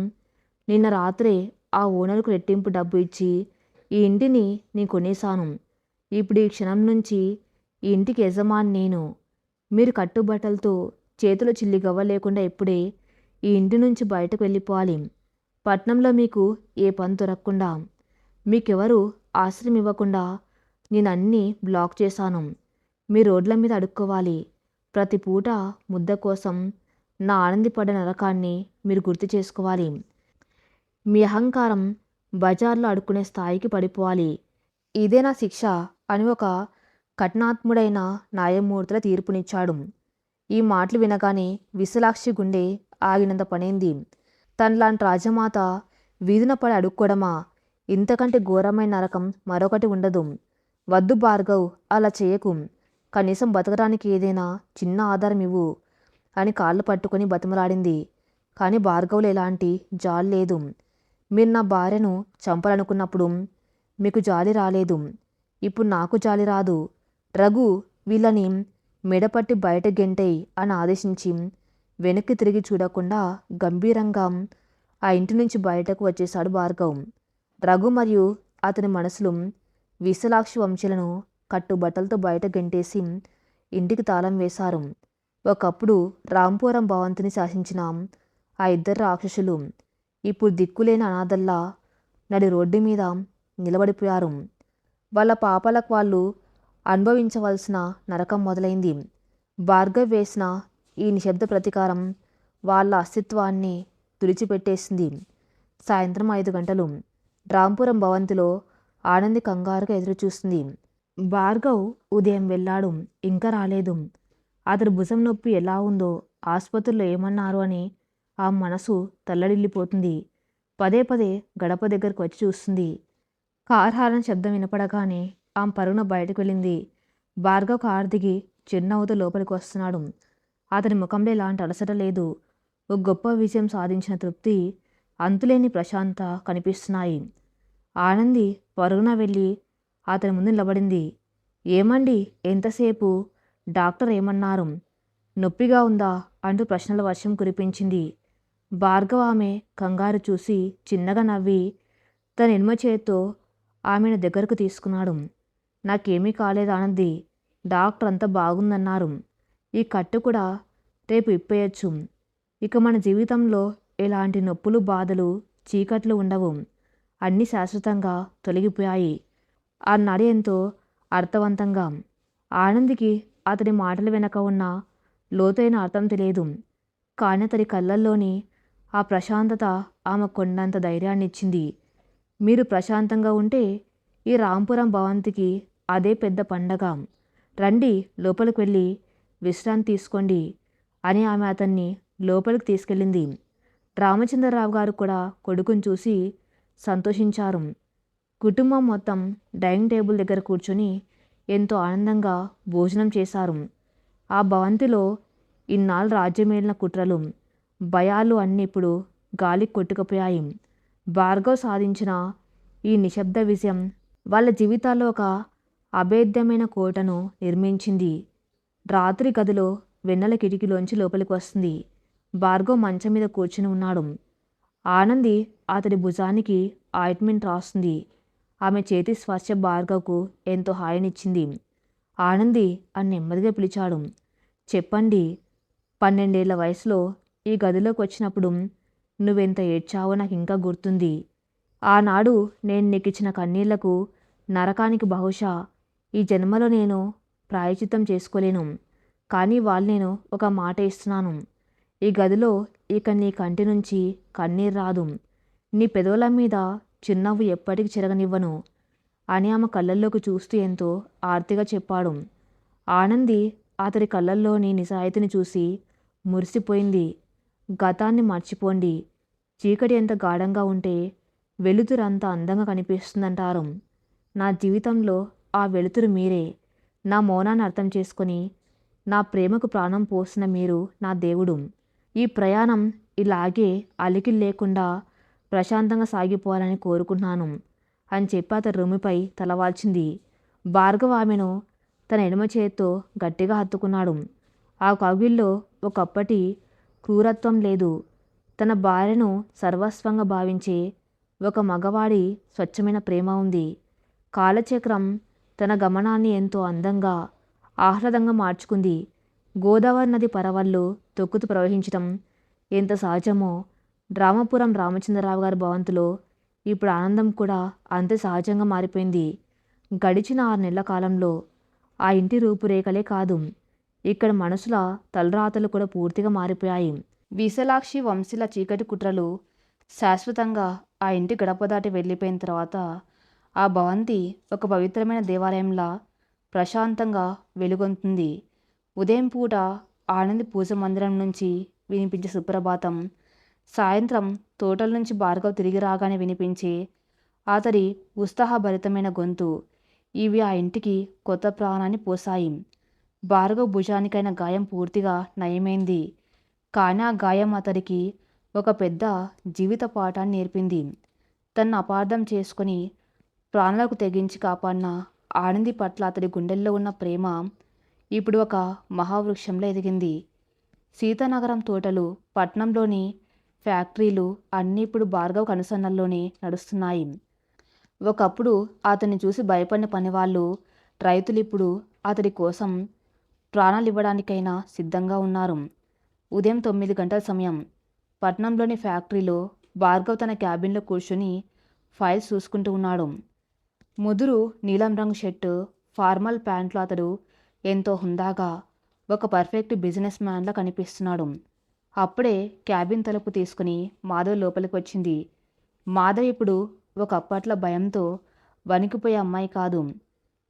నిన్న రాత్రే ఆ ఓనర్కు రెట్టింపు డబ్బు ఇచ్చి ఈ ఇంటిని నేను కొనేశాను. ఇప్పుడు ఈ క్షణం నుంచి ఈ ఇంటికి యజమాని నేను. మీరు కట్టుబట్టలతో చేతులు చిల్లిగవ్వ లేకుండా ఇప్పుడే ఈ ఇంటి నుంచి బయటకు వెళ్ళిపోవాలి. పట్నంలో మీకు ఏ పని దొరకకుండా, మీకెవరు ఆశ్రయం ఇవ్వకుండా నేను అన్నీ బ్లాక్ చేశాను. మీ రోడ్ల మీద అడుక్కోవాలి. ప్రతి పూట ముద్ద కోసం నా ఆనందపడ్డ నరకాన్ని మీరు గుర్తు చేసుకోవాలి. మీ అహంకారం బజార్లో అడుక్కునే స్థాయికి పడిపోవాలి. ఇదే నా శిక్ష అని ఒక కఠినాత్ముడైన న్యాయమూర్తుల తీర్పునిచ్చాడు. ఈ మాటలు వినగానే విశాలాక్షి గుండె ఆగినంత పనైంది. తనలాంటి రాజమాత వీధిన పడి అడుక్కోవడమా? ఇంతకంటే ఘోరమైన నరకం మరొకటి ఉండదు. వద్దు భార్గవ్, అలా చేయకు. కనీసం బతకడానికి ఏదైనా చిన్న ఆధారం ఇవ్వు అని కాళ్ళు పట్టుకొని బతిమలాడింది. కానీ భార్గవ్లో ఎలాంటి జాలి లేదు. మీరు నా భార్యను చంపాలనుకున్నప్పుడు మీకు జాలి రాలేదు. ఇప్పుడు నాకు జాలి రాదు. రఘు, వీళ్ళని మెడపట్టి బయట గెంటేయ్ అని ఆదేశించి వెనక్కి తిరిగి చూడకుండా గంభీరంగా ఆ ఇంటి నుంచి బయటకు వచ్చేశాడు భార్గవ్. రఘు మరియు అతని మనసులు విశాలాక్షి వంశీలను కట్టుబట్టలతో బయట గెంటేసి ఇంటికి తాళం వేశారు. ఒకప్పుడు రాంపురం భవంతిని శాసించిన ఆ ఇద్దరు రాక్షసులు ఇప్పుడు దిక్కులేని అనాథల్లా నడి రోడ్డు మీద నిలబడిపోయారు. వాళ్ళ పాపాలకు వాళ్ళు అనుభవించవలసిన నరకం మొదలైంది. భార్గవ్ వేసిన ఈ నిశ్శబ్ద ప్రతీకారం వాళ్ళ అస్తిత్వాన్ని తుడిచిపెట్టేసింది. సాయంత్రం 5 గంటలు. రాంపురం భవంతిలో ఆనంది కంగారుగా ఎదురుచూస్తుంది. భార్గవ్ ఉదయం వెళ్ళాడు, ఇంకా రాలేదు. అతని భుజం నొప్పి ఎలా ఉందో, ఆసుపత్రిలో ఏమన్నారు అని ఆ మనసు తల్లడిల్లిపోతుంది. పదే పదే గడప దగ్గరకు వచ్చి చూస్తుంది. కార్ హారన్ శబ్దం వినపడగానే ఆమె పరుగున బయటకు వెళ్ళింది. భార్గవ్ కారు దిగి చిరునవ్వుతో లోపలికి వస్తున్నాడు. అతని ముఖంలో ఎలాంటి అలసట లేదు. ఒక గొప్ప విజయం సాధించిన తృప్తి, అంతులేని ప్రశాంత కనిపిస్తున్నాయి. ఆనంది పరుగున వెళ్ళి అతని ముందు నిలబడింది. ఏమండి, ఎంతసేపు? డాక్టర్ ఏమన్నారు? నొప్పిగా ఉందా అంటూ ప్రశ్నల వర్షం కురిపించింది. భార్గవ్ ఆమె కంగారు చూసి చిన్నగా నవ్వి తన ఎడమ చేత్తో ఆమెను దగ్గరకు తీసుకున్నాడు. నాకేమీ కాలేదు ఆనంది. డాక్టర్ అంతా బాగుందన్నారు. ఈ కట్టు కూడా రేపు ఇప్పేయచ్చు. ఇక మన జీవితంలో ఎలాంటి నొప్పులు, బాధలు, చీకట్లు ఉండవు. అన్నీ శాశ్వతంగా తొలగిపోయాయి అన్నాడు ఎంతో అర్థవంతంగా. ఆనందికి అతడి మాటల వెనక ఉన్న లోతైన అర్థం తెలియదు. కానీ అతడి కళ్ళల్లోని ఆ ప్రశాంతత ఆమె కొండంత ధైర్యాన్నిచ్చింది. మీరు ప్రశాంతంగా ఉంటే ఈ రాంపురం భవంతికి అదే పెద్ద పండగ. రండి, లోపలికి వెళ్ళి విశ్రాంతి తీసుకోండి అని ఆమె అతన్ని లోపలికి తీసుకెళ్ళింది. రామచంద్రరావు గారు కూడా కొడుకుని చూసి సంతోషించారు. కుటుంబం మొత్తం డైనింగ్ టేబుల్ దగ్గర కూర్చొని ఎంతో ఆనందంగా భోజనం చేశారు. ఆ భవంతిలో ఇన్నాళ్ళు రాజ్యమేలిన కుట్రలు, భయాలు అన్నీ ఇప్పుడు గాలికి కొట్టుకుపోయాయి. భార్గవ్ సాధించిన ఈ నిశ్శబ్ద విజయం వాళ్ళ జీవితాల్లో ఒక అభేద్యమైన కోటను నిర్మించింది. రాత్రి గదిలో వెన్నెల కిటికీలోంచి లోపలికి వస్తుంది. భార్గవ్ మంచం మీద కూర్చుని ఉన్నాడు. ఆనంది అతడి భుజానికి ఆయింట్మెంట్ రాస్తుంది. ఆమె చేతి స్పర్శ భార్గవ్కు ఎంతో హాయినిచ్చింది. ఆనంది అని నెమ్మదిగా పిలిచాడు. చెప్పండి. 12 ఏళ్ల వయసులో ఈ గదిలోకి వచ్చినప్పుడు నువ్వెంత ఏడ్చావో నాకు ఇంకా గుర్తుంది. ఆనాడు నేను నీకు ఇచ్చిన కన్నీళ్లకు, నరకానికి బహుశా ఈ జన్మలో నేను ప్రాయశ్చిత్తం చేసుకోలేను. కానీ వాళ్ళు నేను ఒక మాట ఇస్తున్నాను. ఈ గదిలో ఇక నీ కంటి నుంచి కన్నీరు రాదు. నీ పెదవుల మీద చిరునవ్వు ఎప్పటికీ చెరగనివ్వను అని ఆమె కళ్ళల్లోకి చూస్తూ ఎంతో ఆర్తిగా చెప్పాడు. ఆనంది అతడి కళ్ళల్లోని నిజాయితీని చూసి మురిసిపోయింది. గతాన్ని మర్చిపోండి. చీకటి ఎంత గాఢంగా ఉంటే వెలుతురు అంత అందంగా కనిపిస్తుందంటారు. నా జీవితంలో ఆ వెలుతురు మీరే. నా మౌనాన్ని అర్థం చేసుకొని నా ప్రేమకు ప్రాణం పోసిన మీరు నా దేవుడు. ఈ ప్రయాణం ఇలాగే అలికిడి లేకుండా ప్రశాంతంగా సాగిపోవాలని కోరుకుంటున్నాను అని చెప్పి అతని రొమ్మిపై తలవాల్చింది. భార్గవ్ ఆమెను తన ఎడమ చేత్తో గట్టిగా హత్తుకున్నాడు. ఆ కౌగిల్లో ఒకప్పటి క్రూరత్వం లేదు. తన భార్యను సర్వస్వంగా భావించే ఒక మగవాడి స్వచ్ఛమైన ప్రేమ ఉంది. కాలచక్రం తన గమనాన్ని ఎంతో అందంగా, ఆహ్లాదంగా మార్చుకుంది. గోదావరి నది పరవళ్ళు తొక్కుతూ ప్రవహించటం ఎంత సహజమో రామపురం రామచంద్రరావు గారి భవంతిలో ఇప్పుడు ఆనందం కూడా అంతే సహజంగా మారిపోయింది. గడిచిన 6 నెలల కాలంలో ఆ ఇంటి రూపురేఖలే కాదు, ఇక్కడ మనుషుల తలరాతలు కూడా పూర్తిగా మారిపోయాయి. విశాలాక్షి వంశీల చీకటి కుట్రలు శాశ్వతంగా ఆ ఇంటి గడప దాటి వెళ్ళిపోయిన తర్వాత ఆ భవంతి ఒక పవిత్రమైన దేవాలయంలా ప్రశాంతంగా వెలుగొందుతుంది. ఉదయం పూట ఆనంది పూజ మందిరం నుంచి వినిపించే సుప్రభాతం, సాయంత్రం తోటల నుంచి భార్గవ్ తిరిగి రాగానే వినిపించే అతడి ఉత్సాహభరితమైన గొంతు, ఇవి ఆ ఇంటికి కొత్త ప్రాణాన్ని పోసాయి. భార్గవ్ భుజానికైన గాయం పూర్తిగా నయమైంది. కానీ ఆ గాయం అతడికి ఒక పెద్ద జీవిత పాఠాన్ని నేర్పింది. తన్ను అపార్థం చేసుకుని ప్రాణాలకు తెగించి కాపాడిన ఆనంది పట్ల అతడి గుండెల్లో ఉన్న ప్రేమ ఇప్పుడు ఒక మహావృక్షంలో ఎదిగింది. సీతానగరం తోటలు, పట్నంలోని ఫ్యాక్టరీలు అన్నీ ఇప్పుడు భార్గవ్ కనుసన్నల్లోనే నడుస్తున్నాయి. ఒకప్పుడు అతన్ని చూసి భయపడిన పనివాళ్ళు, రైతులు ఇప్పుడు అతడి కోసం ప్రాణాలు ఇవ్వడానికైనా సిద్ధంగా ఉన్నారు. ఉదయం 9 గంటల సమయం. పట్నంలోని ఫ్యాక్టరీలో భార్గవ్ తన క్యాబిన్లో కూర్చొని ఫైల్స్ చూసుకుంటూ ఉన్నాడు. ముదురు నీలం రంగు షర్టు, ఫార్మల్ ప్యాంట్లో అతడు ఎంతో హుందాగా ఒక పర్ఫెక్ట్ బిజినెస్ మ్యాన్లా కనిపిస్తున్నాడు. అప్పుడే క్యాబిన్ తలుపు తీసుకుని మాధవ్ లోపలికి వచ్చింది. మాధవ్ ఇప్పుడు ఒకప్పట్ల భయంతో వణికిపోయే అమ్మాయి కాదు.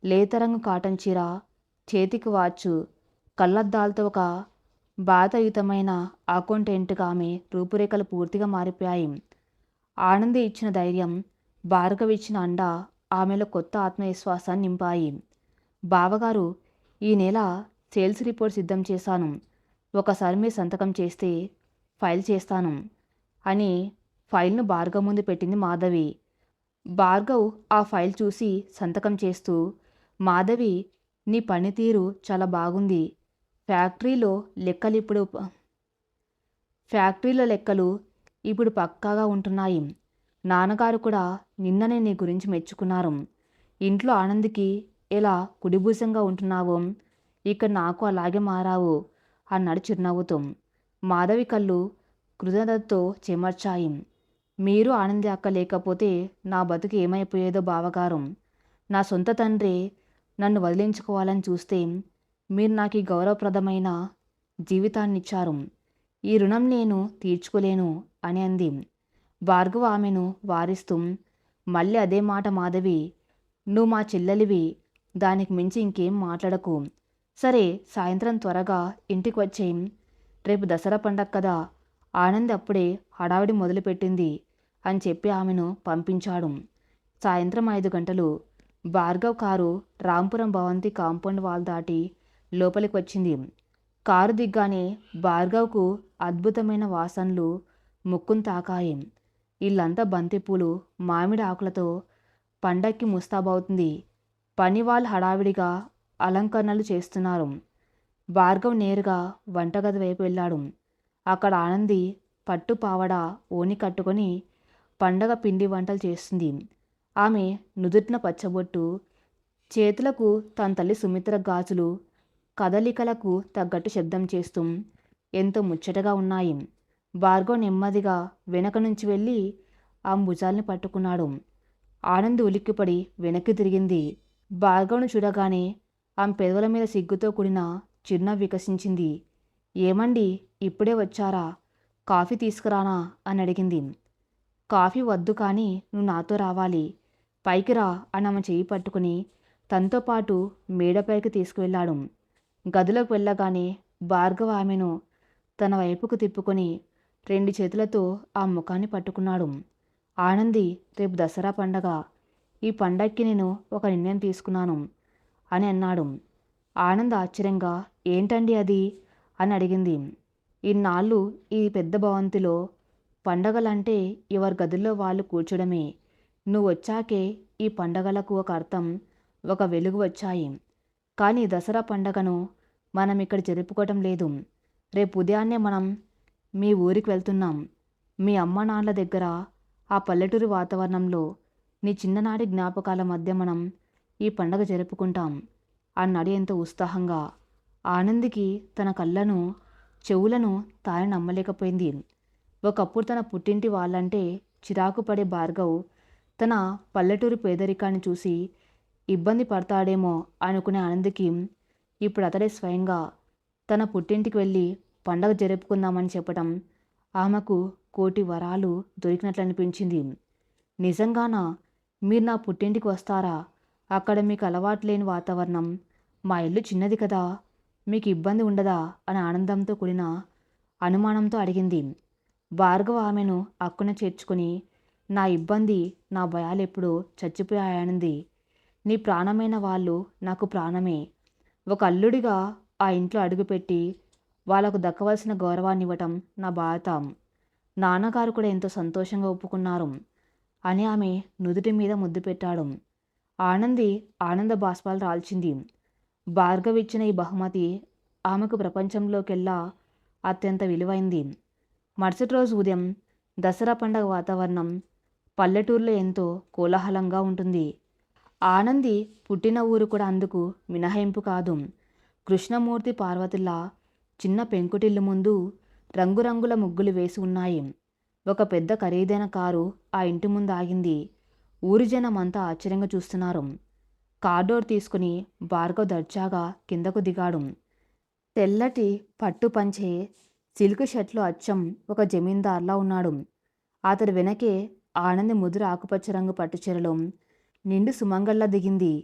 లేతరంగు కాటన్ చీర, చేతికి వాచ్, కళ్ళద్దాలతో ఒక బాధయుతమైన అకౌంటెంట్గా ఆమె రూపురేఖలు పూర్తిగా మారిపోయాయి. ఆనంది ఇచ్చిన ధైర్యం, భార్గవ్ ఇచ్చిన అండ ఆమెలో కొత్త ఆత్మవిశ్వాసాన్ని నింపాయి. బావగారు, ఈ నెల సేల్స్ రిపోర్ట్ సిద్ధం చేశాను. ఒకసారి మీరు సంతకం చేస్తే ఫైల్ చేస్తాను అని ఫైల్ను భార్గవ్ ముందు పెట్టింది మాధవి. భార్గవ్ ఆ ఫైల్ చూసి సంతకం చేస్తూ, మాధవి, నీ పనితీరు చాలా బాగుంది. ఫ్యాక్టరీలో లెక్కలు ఇప్పుడు పక్కాగా ఉంటున్నాయి. నాన్నగారు కూడా నిన్ననే నీ గురించి మెచ్చుకున్నారు. ఇంట్లో ఆనందికి ఎలా కుడిభూసంగా ఉంటున్నావో ఇక్కడ నాకు అలాగే మారావు అన్నాడు చిరునవ్వుతో. మాధవి కళ్ళు కృతజ్ఞతతో చెమర్చాయి. మీరు ఆనంది అక్క లేకపోతే నా బతుకు ఏమైపోయేదో బావగారు. నా సొంత తండ్రి నన్ను వదిలించుకోవాలని చూస్తే మీరు నాకు ఈ గౌరవప్రదమైన జీవితాన్నిచ్చారు. ఈ రుణం నేను తీర్చుకోలేను అని అంది. భార్గవ్ ఆమెను వారిస్తూ, మళ్ళీ అదే మాట మాధవి, నువ్వు మా చెల్లెలివి, దానికి మించి ఇంకేం మాట్లాడకు. సరే, సాయంత్రం త్వరగా ఇంటికి వచ్చేం, రేపు దసరా పండగ కదా. ఆనంద్ అప్పుడే హడావిడి మొదలుపెట్టింది అని చెప్పి ఆమెను పంపించాడు. సాయంత్రం 5 గంటలు. భార్గవ్ కారు రాంపురం భవంతి కాంపౌండ్ వాల్ దాటి లోపలికి వచ్చింది. కారు దిగ్గానే భార్గవ్కు అద్భుతమైన వాసనలు ముక్కును తాకాయి. ఇల్లంతా బంతిపూలు, మామిడి ఆకులతో పండక్కి ముస్తాబవుతుంది. పని వాళ్ళు హడావిడిగా అలంకరణలు చేస్తున్నారు. భార్గవ్ నేరుగా వంటగది వైపు వెళ్ళాడు. అక్కడ ఆనంది పట్టు పావడ ఓని కట్టుకొని పండగ పిండి వంటలు చేస్తుంది. ఆమె నుదుటిన పచ్చబొట్టు, చేతులకు తన తల్లి సుమిత్ర గాజులు కదలికలకు తగ్గట్టు శబ్దం చేస్తూ ఎంతో ముచ్చటగా ఉన్నాయి. భార్గవ్ నెమ్మదిగా వెనక నుంచి వెళ్ళి ఆ భుజాల్ని పట్టుకున్నాడు. ఆనంద్ ఉలిక్కిపడి వెనక్కి తిరిగింది. భార్గవ్ను చూడగానే ఆమె పెదవుల మీద సిగ్గుతో కూడిన చిరునవ్వు వికసించింది. ఏమండి, ఇప్పుడే వచ్చారా? కాఫీ తీసుకురానా అని అడిగింది. కాఫీ వద్దు, కానీ నువ్వు నాతో రావాలి. పైకి రా అని ఆమె చెయ్యి పట్టుకుని తనతో పాటు మేడపైకి తీసుకువెళ్ళాడు. గదిలోకి వెళ్ళగానే భార్గవ్ ఆమెను తన వైపుకు తిప్పుకొని 2 చేతులతో ఆ ముఖాన్ని పట్టుకున్నాడు. ఆనంది, రేపు దసరా పండగ. ఈ పండక్కి నేను ఒక నిర్ణయం తీసుకున్నాను అని అన్నాడు. ఆనంద్ ఆశ్చర్యంగా, ఏంటండి అది అని అడిగింది. ఇన్నాళ్ళు ఈ పెద్ద భవంతిలో పండగలంటే ఎవరి గదుల్లో వాళ్ళు కూర్చోడమే. నువ్వొచ్చాకే ఈ పండగలకు ఒక అర్థం, ఒక వెలుగు వచ్చాయి. కానీ దసరా పండగను మనం ఇక్కడ జరుపుకోవటం లేదు. రేపు ఉదయాన్నే మనం మీ ఊరికి వెళ్తున్నాం. మీ అమ్మ నాన్నల దగ్గర ఆ పల్లెటూరి వాతావరణంలో నీ చిన్ననాటి జ్ఞాపకాల మధ్య మనం ఈ పండగ జరుపుకుంటాం అన్నాడు ఎంతో ఉత్సాహంగా. ఆనందికి తన కళ్ళను చెవులను తానే నమ్మలేకపోయింది. ఒకప్పుడు తన పుట్టింటి వాళ్ళంటే చిరాకు పడే భార్గవ్ తన పల్లెటూరు పేదరికాన్ని చూసి ఇబ్బంది పడతాడేమో అనుకునే ఆనందికి ఇప్పుడు అతడే స్వయంగా తన పుట్టింటికి వెళ్ళి పండగ జరుపుకుందామని చెప్పటం ఆమెకు కోటి వరాలు దొరికినట్లు అనిపించింది. నిజంగానా? మీరు నా పుట్టింటికి వస్తారా? అక్కడ మీకు అలవాటు లేని వాతావరణం, మా ఇల్లు చిన్నది కదా, మీకు ఇబ్బంది ఉండదా అని ఆనందంతో కూడిన అనుమానంతో అడిగింది. భార్గవ్ ఆమెను అక్కున చేర్చుకుని, నా ఇబ్బంది, నా భయాలెప్పుడూ చచ్చిపోయాయనింది. నీ ప్రాణమైన వాళ్ళు నాకు ప్రాణమే. ఒక అల్లుడిగా ఆ ఇంట్లో అడుగుపెట్టి వాళ్లకు దక్కవలసిన గౌరవాన్ని ఇవ్వటం నా బాధ్యత. నాన్నగారు కూడా ఎంతో సంతోషంగా ఒప్పుకున్నారు అని ఆమె నుదుటి మీద ముద్దు పెట్టాడు. ఆనంది ఆనంద బాష్పాలు రాల్చింది. భార్గవ్ ఇచ్చిన ఈ బహుమతి ఆమెకు ప్రపంచంలోకెల్లా అత్యంత విలువైంది. మరుసటి రోజు ఉదయం దసరా పండగ వాతావరణం పల్లెటూరులో ఎంతో కోలాహలంగా ఉంటుంది. ఆనంది పుట్టిన ఊరు కూడా అందుకు మినహాయింపు కాదు. కృష్ణమూర్తి పార్వతుల చిన్న పెంకుటిల్లు ముందు రంగురంగుల ముగ్గులు వేసి ఉన్నాయి. ఒక పెద్ద ఖరీదైన కారు ఆ ఇంటి ముందు ఆగింది. ఊరి జనం అంతా ఆశ్చర్యంగా చూస్తున్నారు. కార్ డోర్ తీసుకుని భార్గవ్ దర్జాగా కిందకు దిగాడు. తెల్లటి పట్టు పంచె, సిల్క్ షర్ట్లో అచ్చం ఒక జమీందార్లా ఉన్నాడు. అతడి వెనకే ఆనంది ముదురు ఆకుపచ్చ రంగు పట్టుచీరలో నిండు సుమంగళ్ళ దిగింది.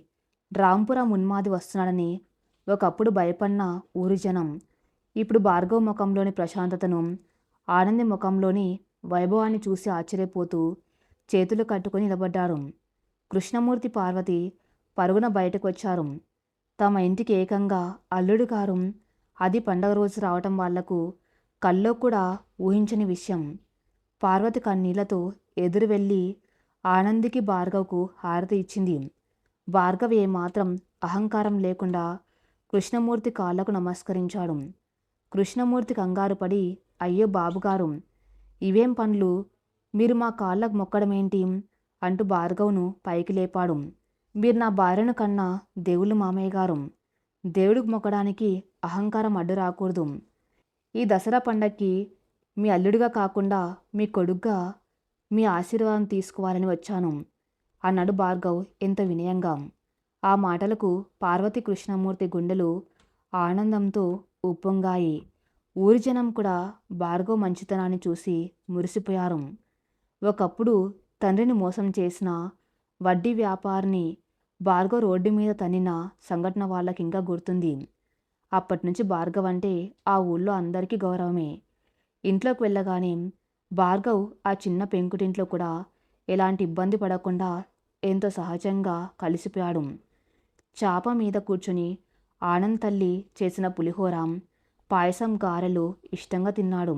రాంపురం ఉన్మాది వస్తున్నాడని ఒకప్పుడు భయపడిన ఊరి జనం ఇప్పుడు భార్గవ్ ముఖంలోని ప్రశాంతతను, ఆనంది ముఖంలోని వైభవాన్ని చూసి ఆశ్చర్యపోతూ చేతులు కట్టుకుని నిలబడ్డారు. కృష్ణమూర్తి పార్వతి పరుగున బయటకు వచ్చారు. తమ ఇంటికి ఏకంగా అల్లుడు గారు, అది పండగ రోజు రావటం వాళ్లకు కల్లో కూడా ఊహించని విషయం. పార్వతి కన్నీళ్లతో ఎదురు వెళ్ళి ఆనందికి భార్గవ్కు హారతి ఇచ్చింది. భార్గవ్ ఏమాత్రం అహంకారం లేకుండా కృష్ణమూర్తి కాళ్లకు నమస్కరించాడు. కృష్ణమూర్తి కంగారు పడి, అయ్యో బాబుగారు, ఇవేం పనులు, మీరు మా కాళ్ళకు మొక్కడమేంటి అంటూ భార్గవ్ను పైకి లేపాడు. మీరు నా భార్యను కన్నా దేవుళ్ళు మామయ్య గారు. దేవుడికి మొక్కడానికి అహంకారం అడ్డు రాకూడదు. ఈ దసరా పండక్కి మీ అల్లుడిగా కాకుండా మీ కొడుగ్గా మీ ఆశీర్వాదం తీసుకోవాలని వచ్చాను అన్నాడు భార్గవ్ ఎంత వినయంగా. ఆ మాటలకు పార్వతి కృష్ణమూర్తి గుండెలు ఆనందంతో ఉప్పొంగాయి. ఊరి జనం కూడా భార్గవ్ మంచితనాన్ని చూసి మురిసిపోయారు. ఒకప్పుడు తండ్రిని మోసం చేసిన వడ్డీ వ్యాపారిని భార్గవ్ రోడ్డు మీద తన్నిన సంఘటన వాళ్ళకి ఇంకా గుర్తుంది. అప్పటినుంచి భార్గవ్ అంటే ఆ ఊళ్ళో అందరికీ గౌరవమే. ఇంట్లోకి వెళ్ళగానే భార్గవ్ ఆ చిన్న పెంకుటింట్లో కూడా ఎలాంటి ఇబ్బంది పడకుండా ఎంతో సహజంగా కలిసిపోయాడు. చాప మీద కూర్చుని ఆనంద్ తల్లి చేసిన పులిహోర, పాయసం, గారెలు ఇష్టంగా తిన్నాడు.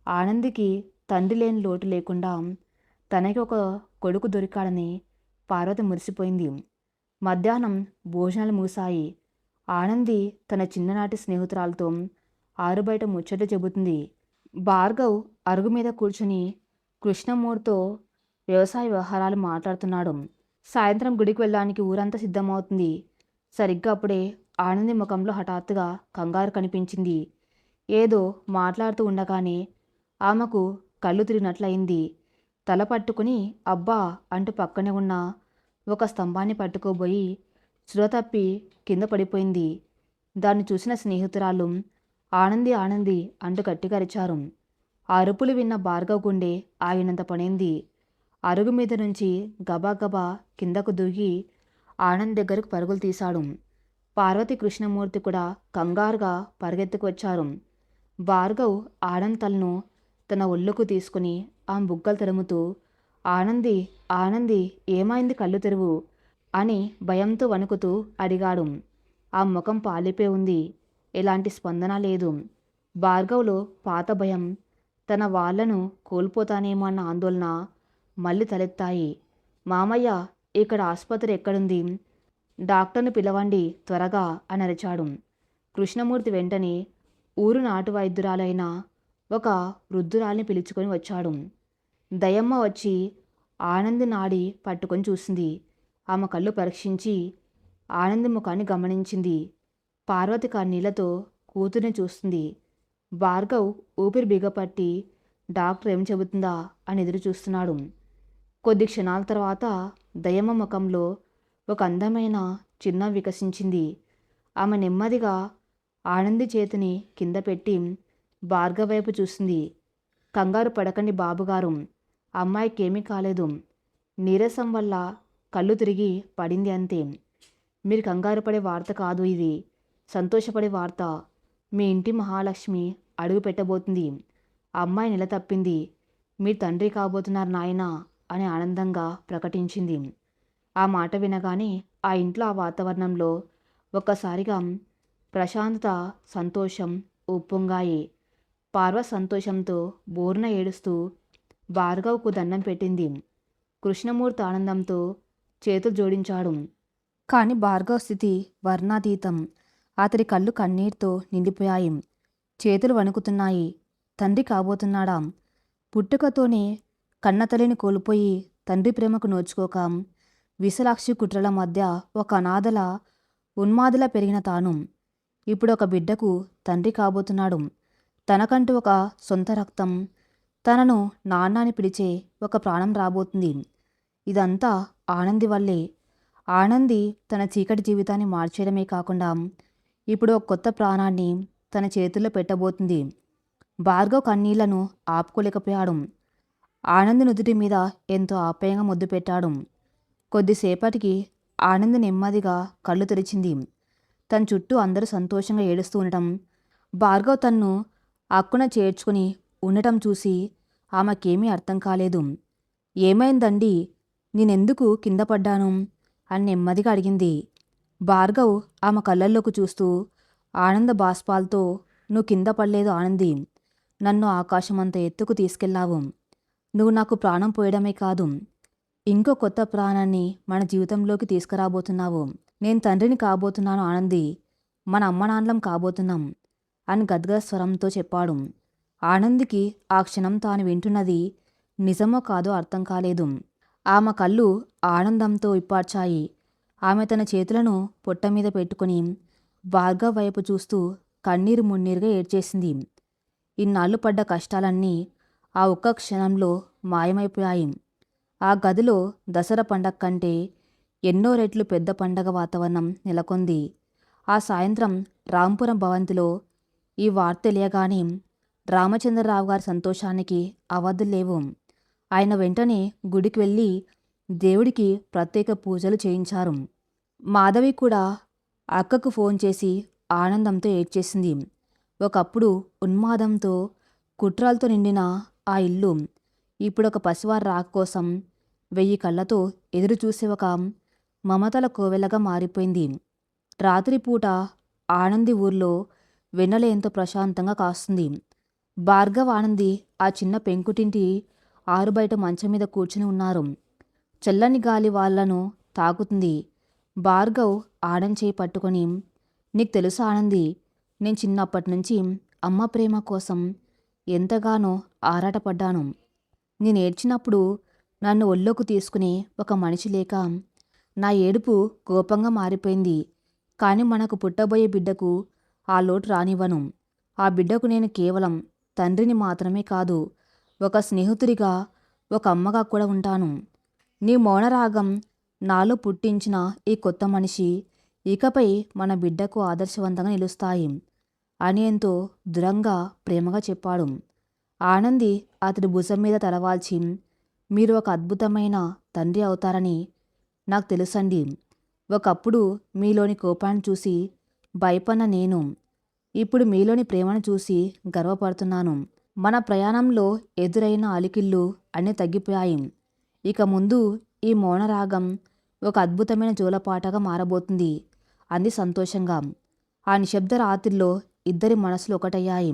ఆనందికి తండ్రి లేని లోటు లేకుండా తనకి ఒక కొడుకు దొరికాడని పార్వతి మురిసిపోయింది. మధ్యాహ్నం భోజనాలు ముగిశాయి. ఆనంది తన చిన్ననాటి స్నేహితురాలతో ఆరుబయట ముచ్చట్లు చెబుతుంది. భార్గవ్ అరుగు మీద కూర్చుని కృష్ణమూర్తితో వ్యవసాయ వ్యవహారాలు మాట్లాడుతున్నాడు. సాయంత్రం గుడికి వెళ్ళడానికి ఊరంతా సిద్ధమవుతుంది. సరిగ్గా అప్పుడే ఆనంది ముఖంలో హఠాత్తుగా కంగారు కనిపించింది. ఏదో మాట్లాడుతూ ఉండగానే ఆమెకు కళ్ళు తిరిగినట్లయింది. తల పట్టుకుని అబ్బా అంటూ పక్కనే ఉన్న ఒక స్తంభాన్ని పట్టుకోబోయి స్పృహ తప్పి కింద పడిపోయింది. దాన్ని చూసిన స్నేహితురాలు ఆనంది ఆనంది అంటూ గట్టిగా అరిచారు. ఆ అరుపులు విన్న భార్గవ్ గుండె ఆగినంత పడింది. అరుగు మీద నుంచి గబాగబా కిందకు దూకి ఆనంద్ దగ్గరకు పరుగులు తీశాడు. పార్వతి కృష్ణమూర్తి కూడా కంగారుగా పరిగెత్తుకు వచ్చారు. భార్గవ్ ఆనంద్ తలను తన ఒళ్ళుకు తీసుకుని ఆమె బుగ్గలు తరుముతూ, ఆనంది ఆనంది ఏమైంది, కళ్ళు తెరువు అని భయంతో వణుకుతూ అడిగాడు. ఆ ముఖం పాలిపోయి ఉంది. ఎలాంటి స్పందన లేదు. భార్గవ్లో పాత భయం, తన వాళ్లను కోల్పోతానేమో అన్న ఆందోళన మళ్ళీ తలెత్తాయి. మామయ్య, ఇక్కడ ఆసుపత్రి ఎక్కడుంది? డాక్టర్ని పిలవండి త్వరగా అని అరిచాడు. కృష్ణమూర్తి వెంటనే ఊరు నాటు వైద్యురాలైన ఒక వృద్ధురాల్ని పిలుచుకొని వచ్చాడు. దయమ్మ వచ్చి ఆనంది నాడి పట్టుకొని చూసింది. ఆమె కళ్ళు పరీక్షించి ఆనంది ముఖాన్ని గమనించింది. పార్వతి కన్నీళ్లతో కూతుర్ని చూస్తుంది. భార్గవ్ ఊపిరి బిగపట్టి డాక్టర్ ఏం చెబుతుందా అని ఎదురు చూస్తున్నాడు. కొద్ది క్షణాల తర్వాత దయమ్మ ముఖంలో ఒక అందమైన చిన్నం వికసించింది. ఆమె నెమ్మదిగా ఆనంది చేతిని కింద పెట్టి భార్గవ్ వైపు చూసింది. కంగారు పడకండి బాబుగారు, అమ్మాయికి ఏమీ కాలేదు. నీరసం వల్ల కళ్ళు తిరిగి పడింది అంతే. మీరు కంగారు పడే వార్త కాదు ఇది, సంతోషపడే వార్త. మీ ఇంటి మహాలక్ష్మి అడుగు పెట్టబోతుంది. అమ్మాయి నెల తప్పింది. మీరు తండ్రి కాబోతున్నారు నాయనా అని ఆనందంగా ప్రకటించింది. ఆ మాట వినగానే ఆ ఇంట్లో ఆ వాతావరణంలో ఒక్కసారిగా ప్రశాంతత, సంతోషం ఉప్పొంగాయి. పార్వ సంతోషంతో బోరున ఏడుస్తూ భార్గవ్కు దండం పెట్టింది. కృష్ణమూర్తి ఆనందంతో చేతులు జోడించాడు. కానీ భార్గవ్ స్థితి వర్ణాతీతం. అతడి కళ్ళు కన్నీటితో నిండిపోయాయి. చేతులు వణుకుతున్నాయి. తండ్రి కాబోతున్నాడా? పుట్టుకతోనే కన్నతల్లిని కోల్పోయి తండ్రి ప్రేమకు నోచుకోక విశాలాక్షి కుట్రల మధ్య ఒక అనాథల ఉన్మాదిలా పెరిగిన తాను ఇప్పుడు ఒక బిడ్డకు తండ్రి కాబోతున్నాడు. తనకంటూ ఒక సొంత రక్తం, తనను నాన్న అని పిలిచే ఒక ప్రాణం రాబోతుంది. ఇదంతా ఆనంది వల్లే. ఆనంది తన చీకటి జీవితాన్ని మార్చేయడమే కాకుండా ఇప్పుడు ఒక కొత్త ప్రాణాన్ని తన చేతుల్లో పెట్టబోతుంది. భార్గవ్ కన్నీళ్లను ఆపుకోలేకపోయాడు. ఆనంది నుదుటి మీద ఎంతో ఆప్యాయంగా ముద్దు పెట్టాడు. కొద్దిసేపటికి ఆనంది నెమ్మదిగా కళ్ళు తెరిచింది. తన చుట్టూ అందరూ సంతోషంగా ఏడుస్తూ ఉండటం, భార్గవ్ తన్ను అక్కున చేర్చుకుని ఉండటం చూసి ఆమెకేమీ అర్థం కాలేదు. ఏమైందండి? నేనెందుకు కింద పడ్డాను అని నెమ్మదిగా అడిగింది. భార్గవ్ ఆమె కళ్ళల్లోకి చూస్తూ ఆనంద బాష్పాలతో, నువ్వు కింద పడలేదు ఆనంది. నన్ను ఆకాశమంత ఎత్తుకు తీసుకెళ్లావు. నువ్వు నాకు ప్రాణం పోయడమే కాదు, ఇంకో కొత్త ప్రాణాన్ని మన జీవితంలోకి తీసుకురాబోతున్నావు. నేను తండ్రిని కాబోతున్నాను ఆనంది. మన అమ్మ నాన్నలం కాబోతున్నాం అని గద్గద స్వరంతో చెప్పాడు. ఆనందికి ఆ క్షణం తాను వింటున్నది నిజమో కాదో అర్థం కాలేదు. ఆమె కళ్ళు ఆనందంతో విప్పార్చాయి. ఆమె తన చేతులను పొట్ట మీద పెట్టుకుని భార్గవ్ వైపు చూస్తూ కన్నీరు మున్నీరుగా ఏడ్చేసింది. ఇన్నాళ్ళు పడ్డ కష్టాలన్నీ ఆ ఒక్క క్షణంలో మాయమైపోయాయి. ఆ గదిలో దసరా పండగ కంటే ఎన్నో రెట్లు పెద్ద పండగ వాతావరణం నెలకొంది. ఆ సాయంత్రం రాంపురం భవంతిలో ఈ వార్త తెలియగానే రామచంద్రరావు గారి సంతోషానికి అవధుల్లేవు. ఆయన వెంటనే గుడికి వెళ్ళి దేవుడికి ప్రత్యేక పూజలు చేయించారు. మాధవి కూడా అక్కకు ఫోన్ చేసి ఆనందంతో ఏడ్చేసింది. ఒకప్పుడు ఉన్మాదంతో, కుట్రలతో నిండిన ఆ ఇల్లు ఇప్పుడు ఒక పసివారి రాక కోసం 1000 కళ్ళతో ఎదురు చూసే ఒక మమతల కోవెలగా మారిపోయింది. రాత్రిపూట ఆనంది ఊర్లో వెన్నెల ఎంతో ప్రశాంతంగా కాస్తుంది. భార్గవ్, ఆనంది ఆ చిన్న పెంకుటింటి ఆరుబయట మంచం మీద కూర్చుని ఉన్నారు. చల్లని గాలి వాళ్లను తాకుతుంది. భార్గవ్ ఆనంద్ చేయి పట్టుకొని, నీకు తెలుసా ఆనంది, నేను చిన్నప్పటి నుంచి అమ్మ ప్రేమ కోసం ఎంతగానో ఆరాటపడ్డాను. నేను ఏడ్చినప్పుడు నన్ను ఒళ్ళోకి తీసుకునే ఒక మనిషి లేక నా ఏడుపు కోపంగా మారిపోయింది. కానీ మనకు పుట్టబోయే బిడ్డకు ఆ లోటు రానివ్వను. ఆ బిడ్డకు నేను కేవలం తండ్రిని మాత్రమే కాదు, ఒక స్నేహితుడిగా, ఒక అమ్మగా కూడా ఉంటాను. నీ మౌనరాగం నాలో పుట్టించిన ఈ కొత్త మనిషి ఇకపై మన బిడ్డకు ఆదర్శవంతంగా నిలుస్తాయి అని ఎంతో దృఢంగా, ప్రేమగా చెప్పాడు. ఆనంది అతడి భుజం మీద తలవాల్చి, మీరు ఒక అద్భుతమైన తండ్రి అవుతారని నాకు తెలుసండి. ఒకప్పుడు మీలోని కోపాన్ని చూసి భయపడిన నేను ఇప్పుడు మీలోని ప్రేమను చూసి గర్వపడుతున్నాను. మన ప్రయాణంలో ఎదురైన అలికిళ్ళు అన్నీ తగ్గిపోయాయి. ఇక ముందు ఈ మౌనరాగం ఒక అద్భుతమైన జోలపాటగా మారబోతుంది అంది సంతోషంగా. ఆ నిశ్శబ్ద రాత్రిలో ఇద్దరి మనసులు ఒకటయ్యాయి.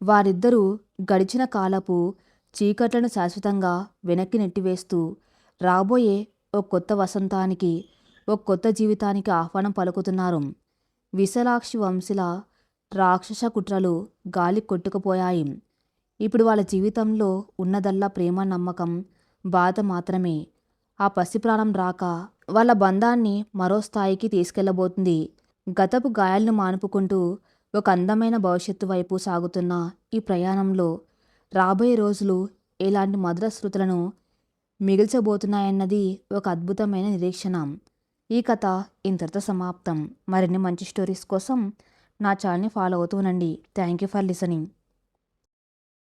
వారిద్దరూ గడిచిన కాలపు చీకట్లను శాశ్వతంగా వెనక్కి నెట్టివేస్తూ రాబోయే ఒక కొత్త వసంతానికి, ఒక కొత్త జీవితానికి ఆహ్వానం పలుకుతున్నారు. విశాలాక్షి వంశీల రాక్షస కుట్రలు గాలి కొట్టుకుపోయాయి. ఇప్పుడు వాళ్ళ జీవితంలో ఉన్నదల్లా ప్రేమ, నమ్మకం, బాధ మాత్రమే. ఆ పసిప్రాణం రాక వాళ్ళ బంధాన్ని మరో స్థాయికి తీసుకెళ్లబోతుంది. గతపు గాయాలను మానుపుకుంటూ ఒక అందమైన భవిష్యత్తు వైపు సాగుతున్న ఈ ప్రయాణంలో రాబోయే రోజులు ఎలాంటి మధుర శృతులను మిగిల్చబోతున్నాయన్నది ఒక అద్భుతమైన నిరీక్షణ. ఈ కథ ఇంతటితో సమాప్తం. మరిన్ని మంచి స్టోరీస్ కోసం నా ఛానల్ని ఫాలో అవుతూ ఉండండి. Thank you for listening.